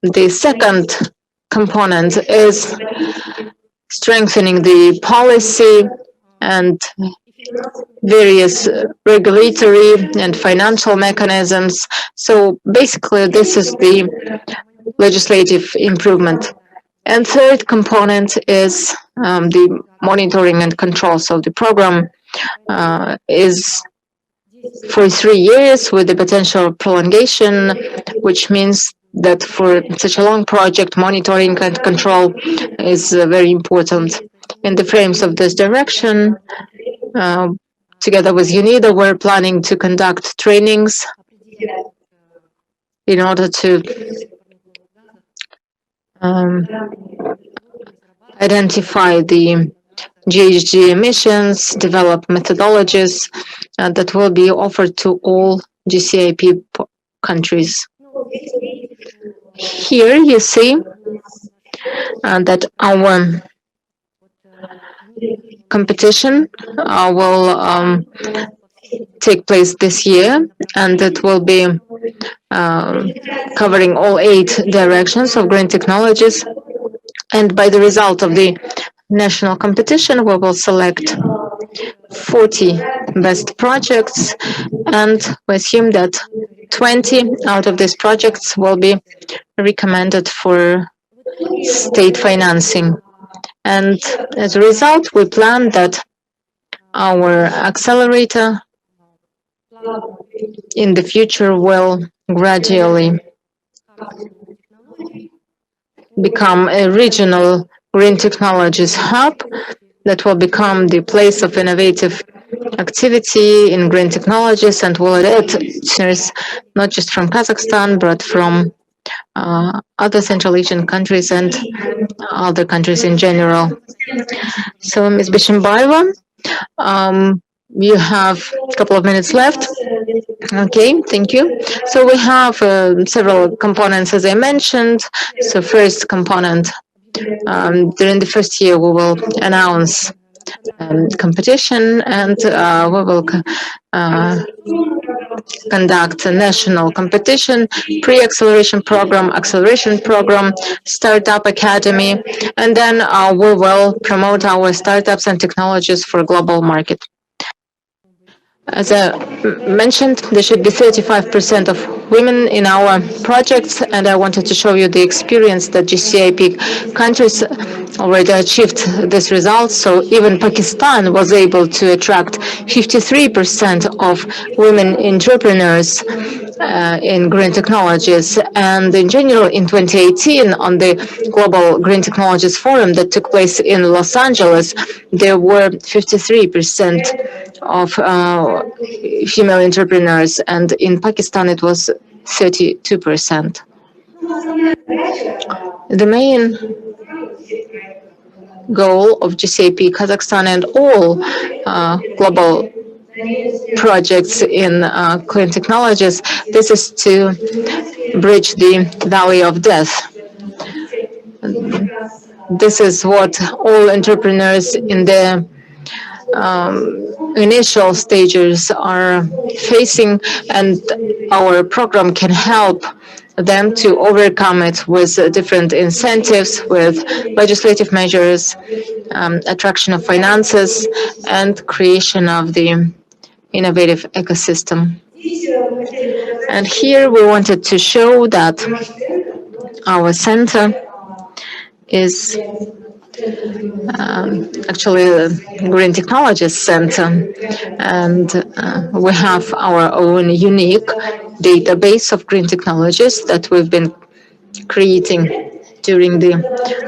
the second component is strengthening the policy and various regulatory and financial mechanisms. So basically, this is the legislative improvement. And third component is the monitoring and control. So the program is for 3 years with the potential prolongation, which means that for such a long project, monitoring and control is very important. In the frames of this direction, together with UNIDA, we're planning to conduct trainings in order to identify the GHG emissions, develop methodologies that will be offered to all GCIP countries. Here you see that our competition will take place this year, and it will be covering all 8 directions of green technologies. And by the result of the national competition, we will select 40 best projects, and we assume that 20 out of these projects will be recommended for state financing. And as a result, we plan that our accelerator in the future will gradually become a regional green technologies hub that will become the place of innovative activity in green technologies and will add partners not just from Kazakhstan but from other Central Asian countries and other countries in general. So, Ms. Bishimbaeva, you have a couple of minutes left. Okay, thank you. So we have several components, as I mentioned. So first component, during the first year, we will announce competition, and we will conduct a national competition, pre-acceleration program, acceleration program, startup academy, and then we will promote our startups and technologies for global market. As I mentioned, there should be 35% of women in our projects, and I wanted to show you the experience that GCIP countries already achieved this result. So even Pakistan was able to attract 53% of women entrepreneurs in green technologies. And in general, in 2018, on the Global Green Technologies Forum that took place in Los Angeles, there were 53% of female entrepreneurs, and in Pakistan it was 32%. The main goal of GCIP Kazakhstan and all global projects in clean technologies, this is to bridge the valley of death. This is what all entrepreneurs in the initial stages are facing, and our program can help them to overcome it with different incentives, with legislative measures, attraction of finances, and creation of the innovative ecosystem. And here we wanted to show that our center is actually a Green Technologies Center, and we have our own unique database of green technologies that we've been creating during the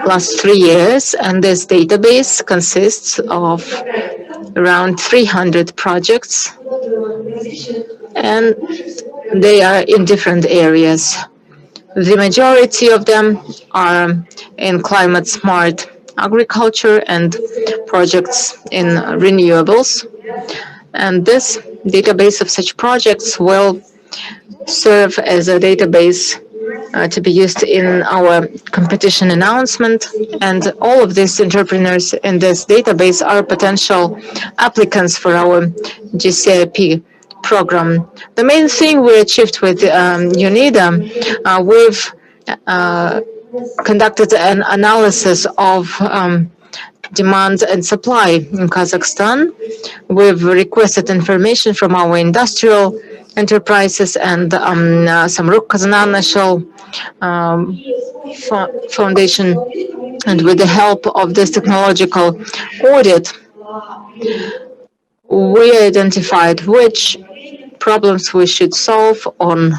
last 3 years, and this database consists of around 300 projects, and they are in different areas. The majority of them are in climate smart agriculture and projects in renewables. And this database of such projects will serve as a database to be used in our competition announcement. And all of these entrepreneurs in this database are potential applicants for our GCIP program. The main thing we achieved with UNIDA, we've conducted an analysis of demand and supply in Kazakhstan. We've requested information from our industrial enterprises and Samruk Kazananational Foundation. And with the help of this technological audit, we identified which problems we should solve on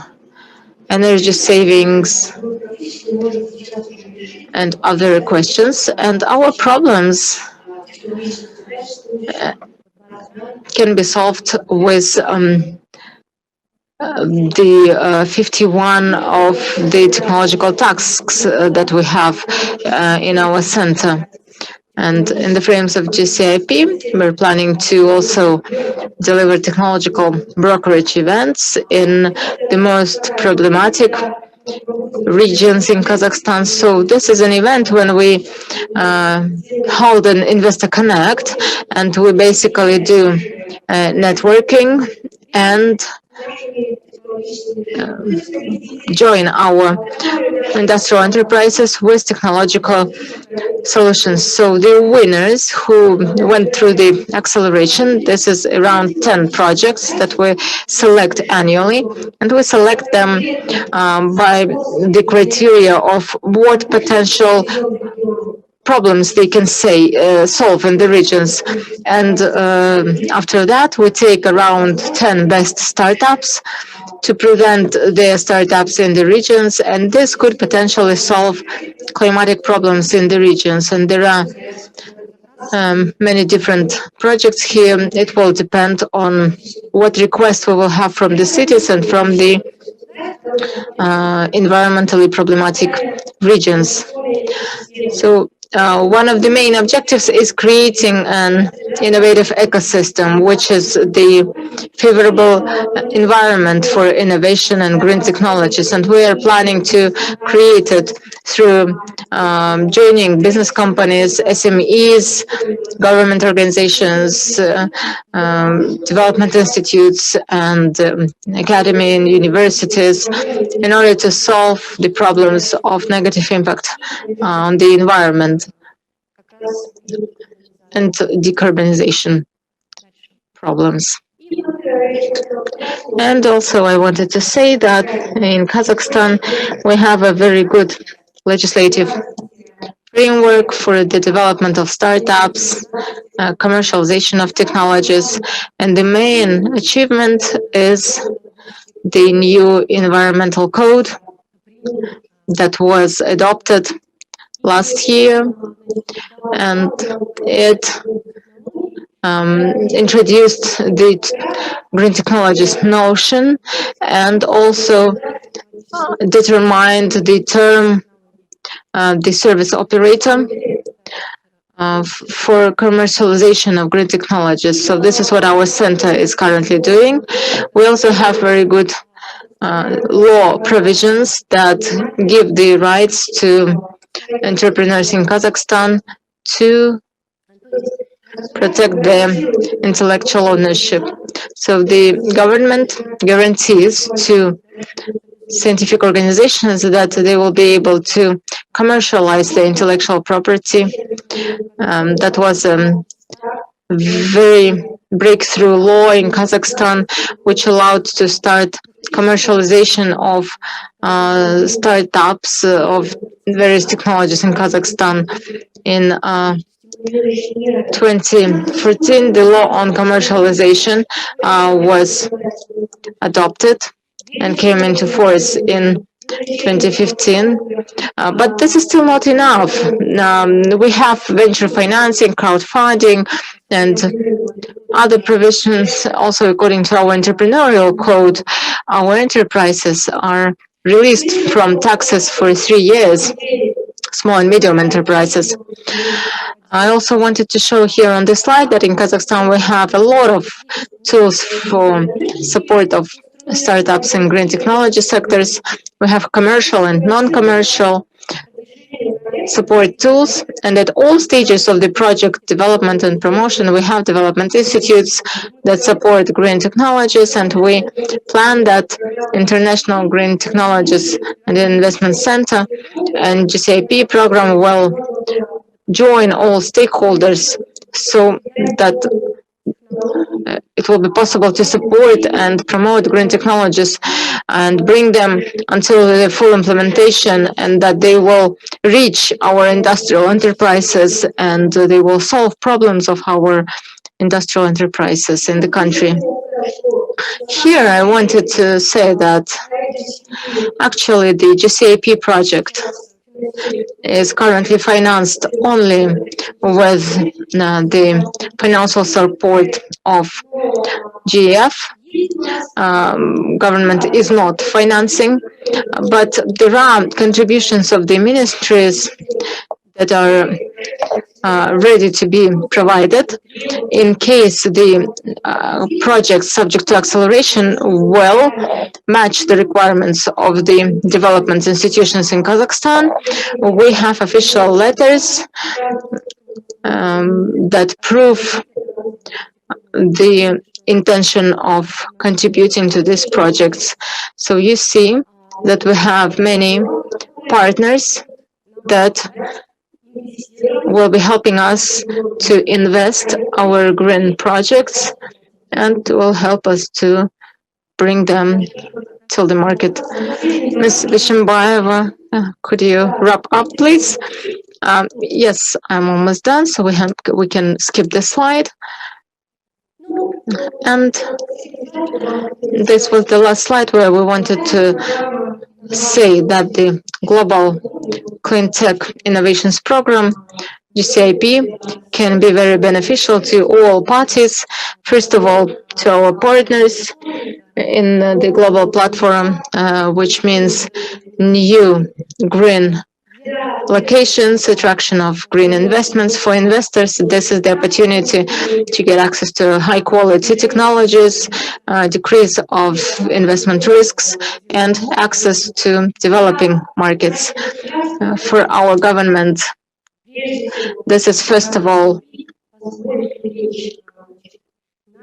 energy savings and other questions. And our problems can be solved with the 51 of the technological tasks that we have in our center. And in the frames of GCIP, we're planning to also deliver technological brokerage events in the most problematic regions in Kazakhstan. So this is an event when we hold an Investor Connect, and we basically do networking and join our industrial enterprises with technological solutions. So the winners who went through the acceleration, this is around 10 projects that we select annually, and we select them by the criteria of what potential problems they can solve in the regions. And after that, we take around 10 best startups to prevent their startups in the regions, and this could potentially solve climatic problems in the regions. And there are many different projects here. It will depend on what requests we will have from the cities and from the environmentally problematic regions. So one of the main objectives is creating an innovative ecosystem, which is the favorable environment for innovation and green technologies. And we are planning to create it through joining business companies, SMEs, government organizations, development institutes, and academy and universities in order to solve the problems of negative impact on the environment and decarbonization problems. And also I wanted to say that in Kazakhstan we have a very good legislative framework for the development of startups, commercialization of technologies, and the main achievement is the new environmental code that was adopted last year, and it introduced the green technologies notion and also determined the term the service operator for commercialization of green technologies. So this is what our center is currently doing. We also have very good law provisions that give the rights to entrepreneurs in Kazakhstan to protect their intellectual ownership. So the government guarantees to scientific organizations that they will be able to commercialize the intellectual property. That was a very breakthrough law in Kazakhstan, which allowed to start commercialization of startups of various technologies in Kazakhstan. In 2014, the law on commercialization was adopted and came into force in 2015. But this is still not enough. We have venture financing, crowdfunding, and other provisions. Also, according to our entrepreneurial code, our enterprises are released from taxes for 3 years, small and medium enterprises. I also wanted to show here on this slide that in Kazakhstan we have a lot of tools for support of startups in green technology sectors. We have commercial and non-commercial support tools, and at all stages of the project development and promotion, we have development institutes that support green technologies, and we plan that International Green Technologies and Investment Center and GCIP program will join all stakeholders so that it will be possible to support and promote green technologies and bring them until the full implementation, and that they will reach our industrial enterprises and they will solve problems of our industrial enterprises in the country. Here I wanted to say that actually the GCAP project is currently financed only with the financial support of GEF. Government is not financing, but there are contributions of the ministries that are ready to be provided in case the projects subject to acceleration will match the requirements of the development institutions in Kazakhstan. We have official letters that prove the intention of contributing to these projects. So you see that we have many partners that will be helping us to invest our green projects and will help us to bring them to the market. Ms. Bishimbaeva, could you wrap up, please? Yes, I'm almost done, so we can skip this slide. And this was the last slide where we wanted to say that the Global Clean Tech Innovations Program, GCIP, can be very beneficial to all parties. First of all, to our partners in the global platform, which means new green locations, attraction of green investments for investors. This is the opportunity to get access to high quality technologies, decrease of investment risks, and access to developing markets. For our government, this is first of all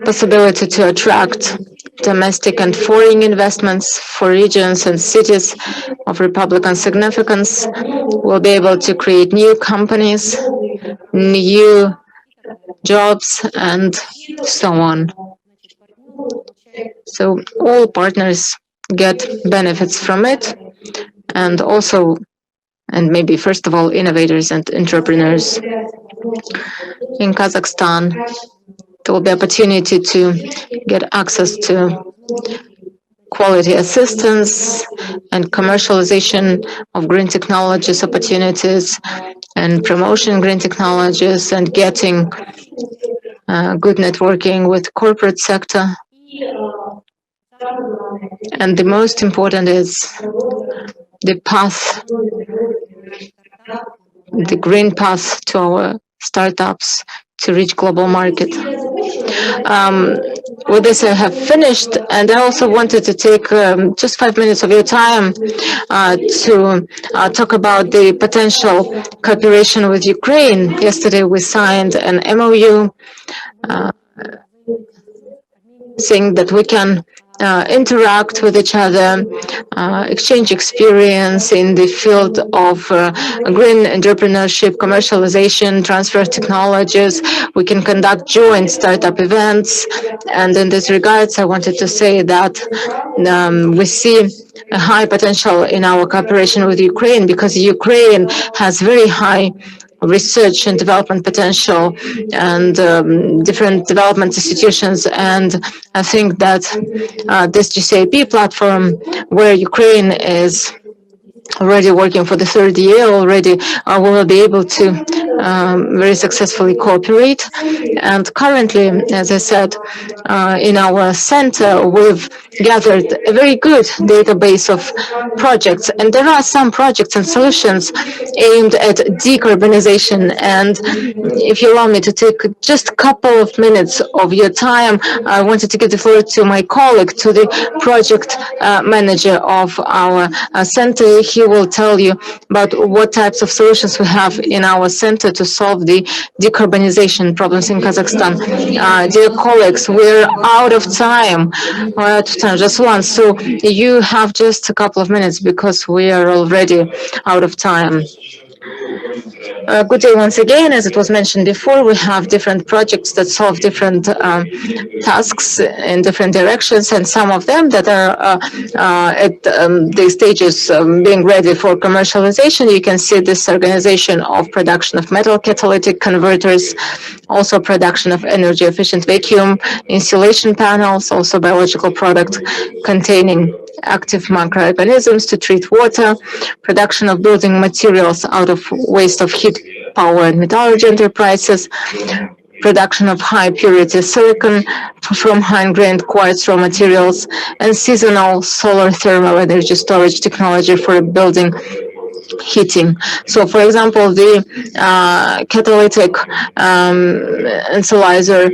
possibility to attract domestic and foreign investments for regions and cities of Republican significance. We'll be able to create new companies, new jobs, and so on. So all partners get benefits from it, and also, and maybe first of all, innovators and entrepreneurs. In Kazakhstan, there will be opportunity to get access to quality assistance and commercialization of green technologies opportunities and promotion green technologies and getting good networking with corporate sector. And the most important is the path, the green path to our startups to reach global market. With this, I have finished, and I also wanted to take just 5 minutes of your time to talk about the potential cooperation with Ukraine. Yesterday, we signed an MOU saying that we can interact with each other, exchange experience in the field of green entrepreneurship, commercialization, transfer of technologies. We can conduct joint startup events. And in this regards, I wanted to say that we see a high potential in our cooperation with Ukraine because Ukraine has very high research and development potential and different development institutions. And I think that this GCAP platform, where Ukraine is already working for the third year already, we will be able to very successfully cooperate. And currently, as I said, in our center, we've gathered a very good database of projects. And there are some projects and solutions aimed at decarbonization. And if you allow me to take just a couple of minutes of your time, I wanted to give the floor to my colleague, to the project manager of our center. He will tell you about what types of solutions we have in our center to solve the decarbonization problems in Kazakhstan. Dear colleagues, we're out of time. We're out of time, just once. So you have just a couple of minutes because we are already out of time. Good day once again. As it was mentioned before, we have different projects that solve different tasks in different directions, and some of them that are at the stages being ready for commercialization. You can see this organization of production of metal catalytic converters, also production of energy efficient vacuum insulation panels, also biological product containing active microorganisms to treat water, production of building materials out of waste of heat, power and metallurgy enterprises, production of high purity silicon from high-grained quartz raw materials, and seasonal solar thermal energy storage technology for building heating. So, for example, the catalytic insulizer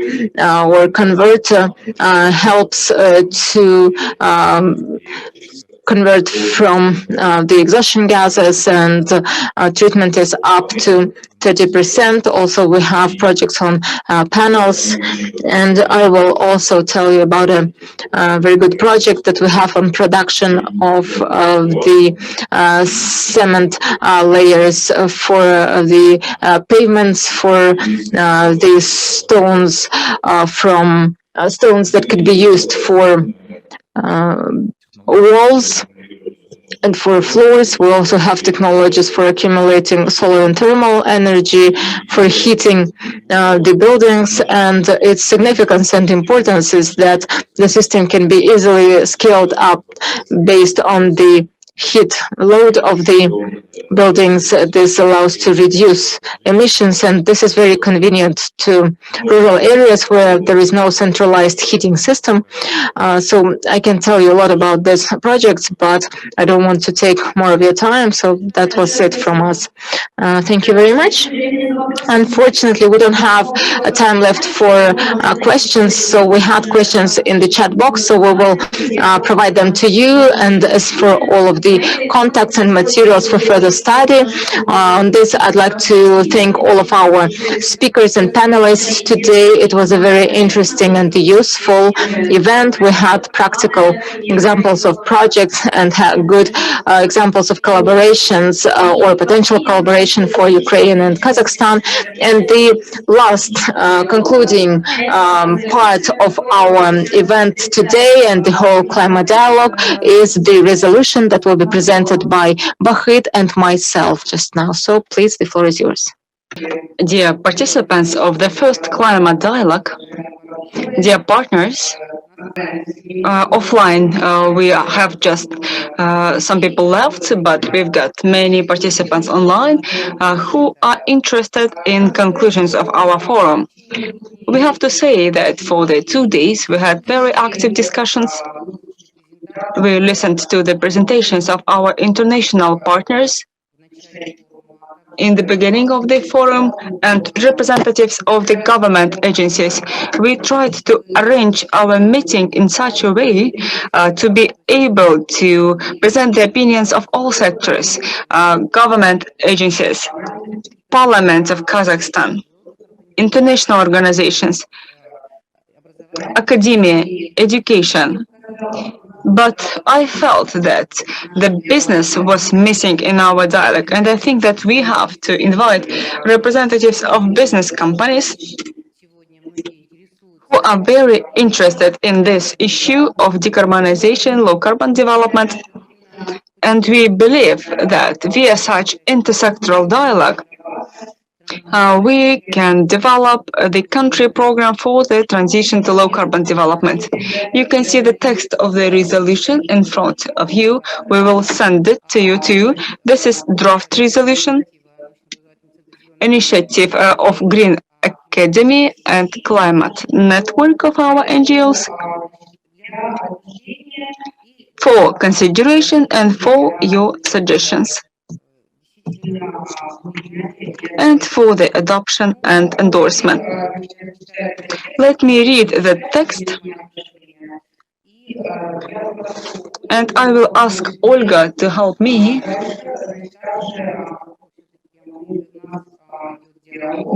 or converter helps to convert from the exhaustion gases, and treatment is up to 30%. Also, we have projects on panels, and I will also tell you about a very good project that we have on production of the cement layers for the pavements, for the stones from stones that could be used for walls and for floors. We also have technologies for accumulating solar and thermal energy for heating the buildings, and its significance and importance is that the system can be easily scaled up based on the heat load of the buildings. This allows to reduce emissions, and this is very convenient to rural areas where there is no centralized heating system. So I can tell you a lot about this project, but I don't want to take more of your time, so that was it from us. Thank you very much. Unfortunately, we don't have time left for questions, so we had questions in the chat box, so we will provide them to you. And as for all of the contacts and materials for further study on this, I'd like to thank all of our speakers and panelists today. It was a very interesting and useful event. We had practical examples of projects and had good examples of collaborations or potential collaboration for Ukraine and Kazakhstan. And the last concluding part of our event today and the whole climate dialogue is the resolution that will be presented by Bahit and myself just now. So please, the floor is yours. Dear participants of the first climate dialogue, dear partners, offline we have just some people left, but we've got many participants online who are interested in conclusions of our forum. We have to say that for the 2 days we had very active discussions. We listened to the presentations of our international partners in the beginning of the forum and representatives of the government agencies. We tried to arrange our meeting in such a way to be able to present the opinions of all sectors, government agencies, parliament of Kazakhstan, international organizations, academia, education. But I felt that the business was missing in our dialogue, and I think that we have to invite representatives of business companies who are very interested in this issue of decarbonization, low carbon development. And we believe that via such intersectoral dialogue, we can develop the country program for the transition to low carbon development. You can see the text of the resolution in front of you. We will send it to you too. This is draft resolution, initiative of Green Academy and Climate Network of our NGOs for consideration and for your suggestions, and for the adoption and endorsement. Let me read the text, and I will ask Olga to help me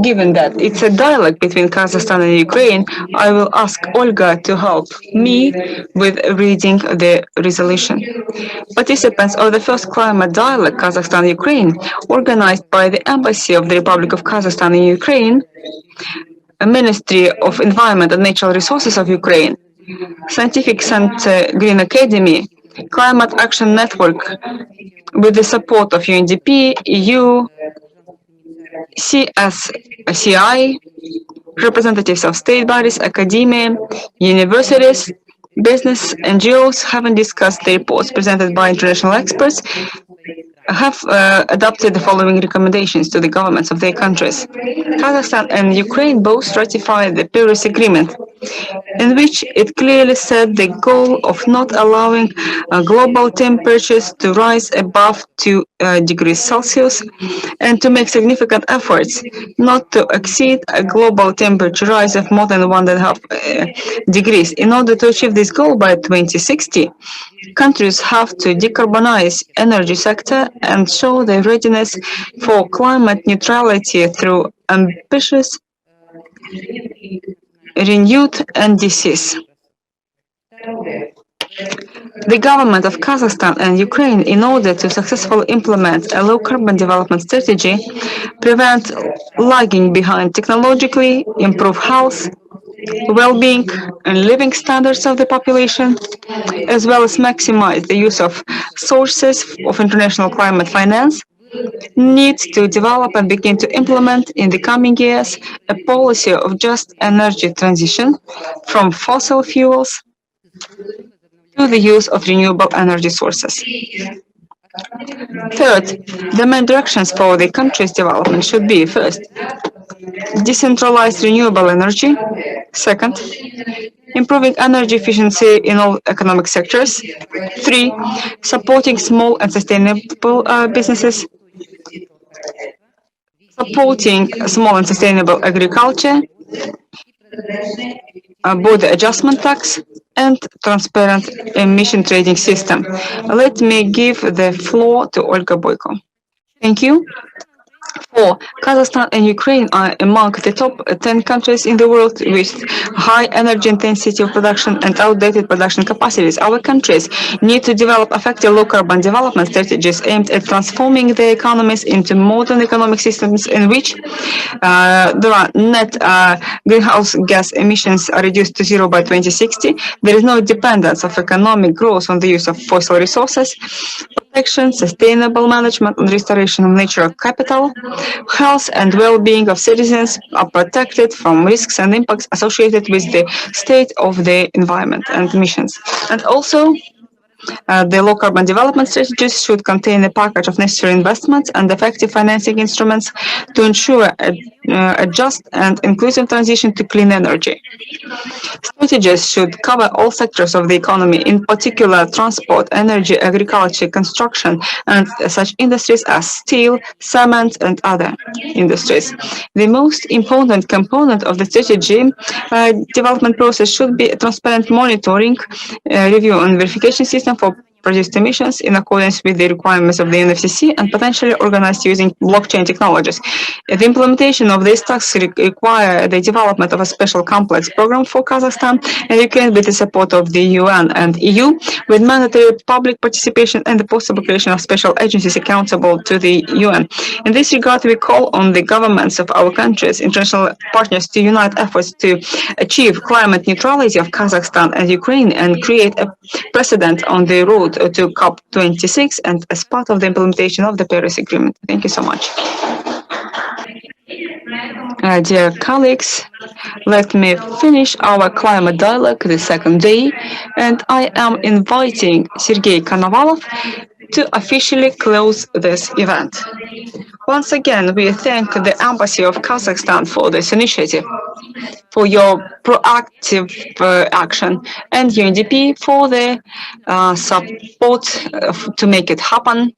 Given that it's a dialogue between Kazakhstan and Ukraine, I will ask Olga to help me with reading the resolution. Participants of the first climate dialogue Kazakhstan-Ukraine, organized by the Embassy of the Republic of Kazakhstan in Ukraine, a Ministry of Environment and Natural Resources of Ukraine, Scientific Center Green Academy, Climate Action Network, with the support of UNDP, EU, CSCI, representatives of state bodies, academia, universities, business, NGOs, having discussed the reports presented by international experts, have adopted the following recommendations to the governments of their countries. Kazakhstan and Ukraine both ratified the Paris Agreement, in which it clearly set the goal of not allowing global temperatures to rise above 2 degrees Celsius and to make significant efforts not to exceed a global temperature rise of more than 1.5 degrees. In order to achieve this goal by 2060, countries have to decarbonize energy sector and show their readiness for climate neutrality through ambitious renewed NDCs. The government of Kazakhstan and Ukraine, in order to successfully implement a low-carbon development strategy, prevent lagging behind technologically, improve health, well-being and living standards of the population, as well as maximize the use of sources of international climate finance, needs to develop and begin to implement in the coming years a policy of just energy transition from fossil fuels to the use of renewable energy sources. Third, the main directions for the country's development should be, first, decentralized renewable energy. Second, improving energy efficiency in all economic sectors. Three, supporting small and sustainable businesses. Supporting small and sustainable agriculture, border adjustment tax, and transparent emission trading system. Let me give the floor to Olga Boyko. Thank you. 4. Kazakhstan and Ukraine are among the top 10 countries in the world with high energy intensity of production and outdated production capacities. Our countries need to develop effective low-carbon development strategies aimed at transforming their economies into modern economic systems in which there are net greenhouse gas emissions are reduced to zero by 2060. There is no dependence of economic growth on the use of fossil resources. Protection, sustainable management and restoration of natural capital, health and well-being of citizens are protected from risks and impacts associated with the state of the environment and emissions. And also, the low-carbon development strategies should contain a package of necessary investments and effective financing instruments to ensure a just and inclusive transition to clean energy. Strategies should cover all sectors of the economy, in particular transport, energy, agriculture, construction, and such industries as steel, cement, and other industries. The most important component of the strategy development process should be a transparent monitoring, review, and verification system for produced emissions in accordance with the requirements of the NFCC and potentially organized using blockchain technologies. The implementation of these tasks require the development of a special complex program for Kazakhstan and Ukraine with the support of the UN and EU, with mandatory public participation and the possible creation of special agencies accountable to the UN. In this regard, we call on the governments of our countries, international partners, to unite efforts to achieve climate neutrality of Kazakhstan and Ukraine and create a precedent on the road to COP26 and as part of the implementation of the Paris Agreement. Thank you so much. Dear colleagues, let me finish our climate dialogue the second day, and I am inviting Sergei Konovalov to officially close this event. Once again, we thank the Embassy of Kazakhstan for this initiative, for your proactive action, and UNDP for the support to make it happen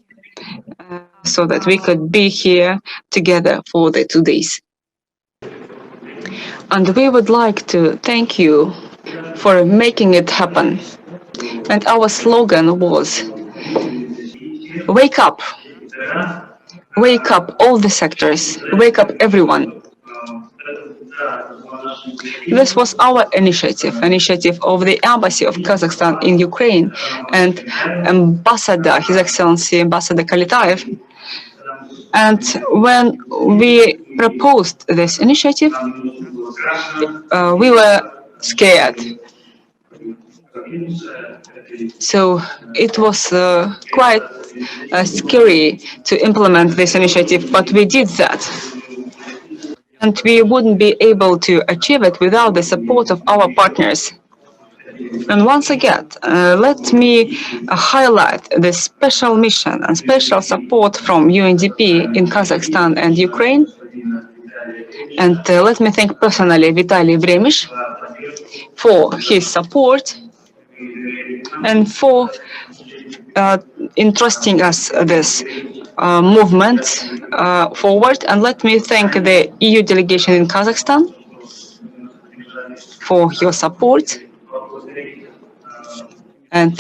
so that we could be here together for the 2 days. And we would like to thank you for making it happen. And our slogan was, "Wake up, wake up all the sectors, wake up everyone. This was our initiative of the Embassy of Kazakhstan in Ukraine and Ambassador, His Excellency Ambassador Kalitaev. And when we proposed this initiative, we were scared. So it was quite scary to implement this initiative, but we did that. And we wouldn't be able to achieve it without the support of our partners. And once again, let me highlight the special mission and special support from UNDP in Kazakhstan and Ukraine. And let me thank personally Vitaly Vremish for his support and for entrusting us this movement forward. And let me thank the EU delegation in Kazakhstan for your support. And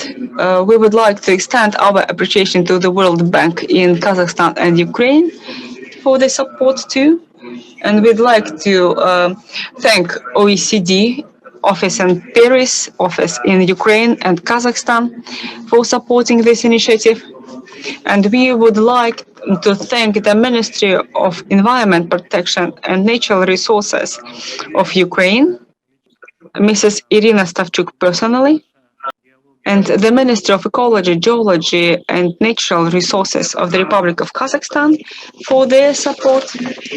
we would like to extend our appreciation to the World Bank in Kazakhstan and Ukraine for the support too. And we'd like to thank OECD office in Paris, office in Ukraine and Kazakhstan for supporting this initiative. And we would like to thank the Ministry of Environment Protection and Natural Resources of Ukraine, Mrs. Irina Stavchuk personally, and the Ministry of Ecology, Geology and Natural Resources of the Republic of Kazakhstan for their support,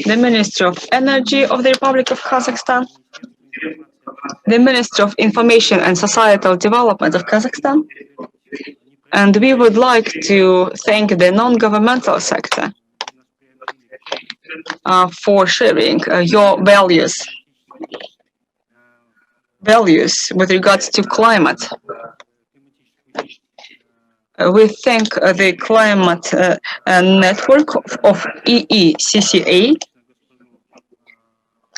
the Ministry of Energy of the Republic of Kazakhstan, the Ministry of Information and Societal Development of Kazakhstan, and we would like to thank the non-governmental sector for sharing your values with regards to climate. We thank the climate network of EECCA.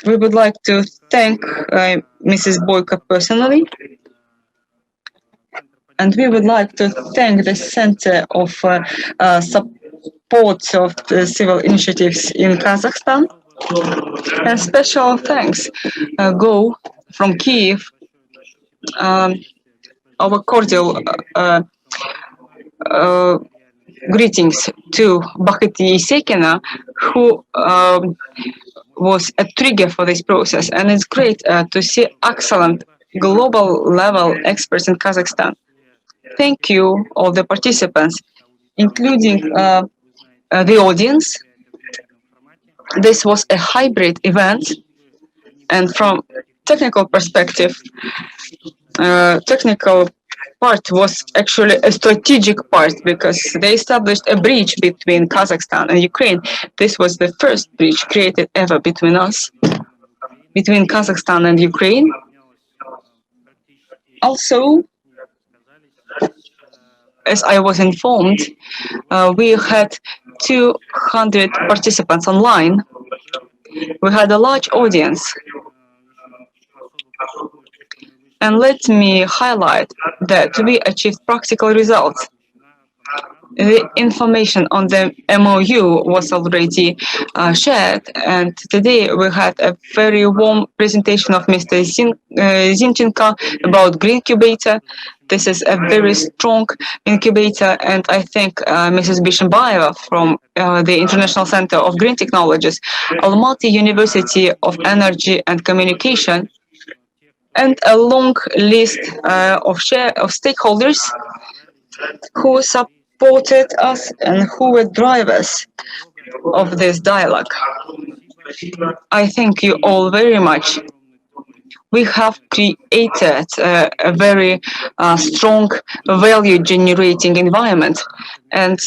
We would like to thank Mrs. Boyko personally. And we would like to thank the Center of Support of the Civil Initiatives in Kazakhstan. And special thanks go from Kiev, our cordial greetings to Bakhti Sekina, who was a trigger for this process. And it's great to see excellent global level experts in Kazakhstan. Thank you, all the participants, including the audience. This was a hybrid event, and from technical perspective, technical part was actually a strategic part because they established a bridge between Kazakhstan and Ukraine. This was the first bridge created ever between us, between Kazakhstan and Ukraine. Also, as I was informed, we had 200 participants online. We had a large audience. And let me highlight that we achieved practical results. The information on the MOU was already shared, and today we had a very warm presentation of Mr. Zinchenko about Green Incubator. This is a very strong incubator, and I thank Mrs. Bishimbaeva from the International Center of Green Technologies, Almaty University of Energy and Communication, and a long list of stakeholders who supported us and who were drivers of this dialogue. I thank you all very much. We have created a very strong value-generating environment, and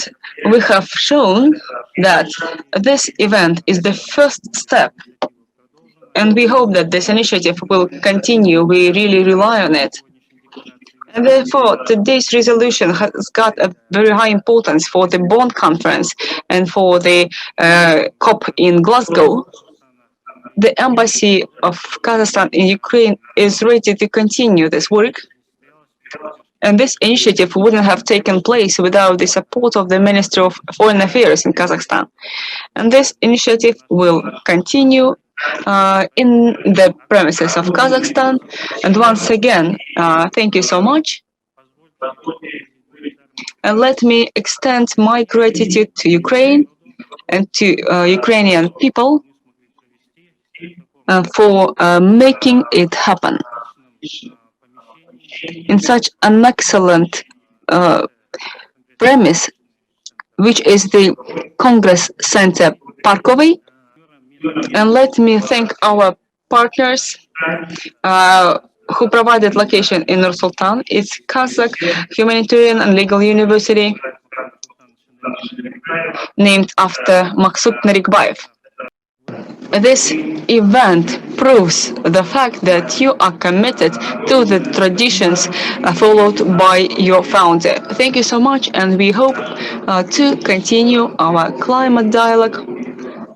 we have shown that this event is the first step. And we hope that this initiative will continue. We really rely on it. And therefore, today's resolution has got a very high importance for the Bonn conference and for the COP in Glasgow. The Embassy of Kazakhstan in Ukraine is ready to continue this work. And this initiative wouldn't have taken place without the support of the Ministry of Foreign Affairs in Kazakhstan. And this initiative will continue in the premises of Kazakhstan. And once again, thank you so much. And let me extend my gratitude to Ukraine and to Ukrainian people for making it happen in such an excellent premise, which is the Congress Center Parkovy. And let me thank our partners who provided location in Nur Sultan. It's Kazakh Humanitarian and Legal University, named after Maksut Narikbayev. This event proves the fact that you are committed to the traditions followed by your founder. Thank you so much, and we hope to continue our climate dialogue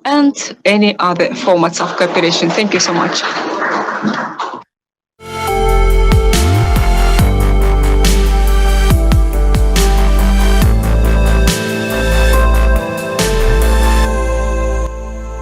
and any other formats of cooperation. Thank you so much.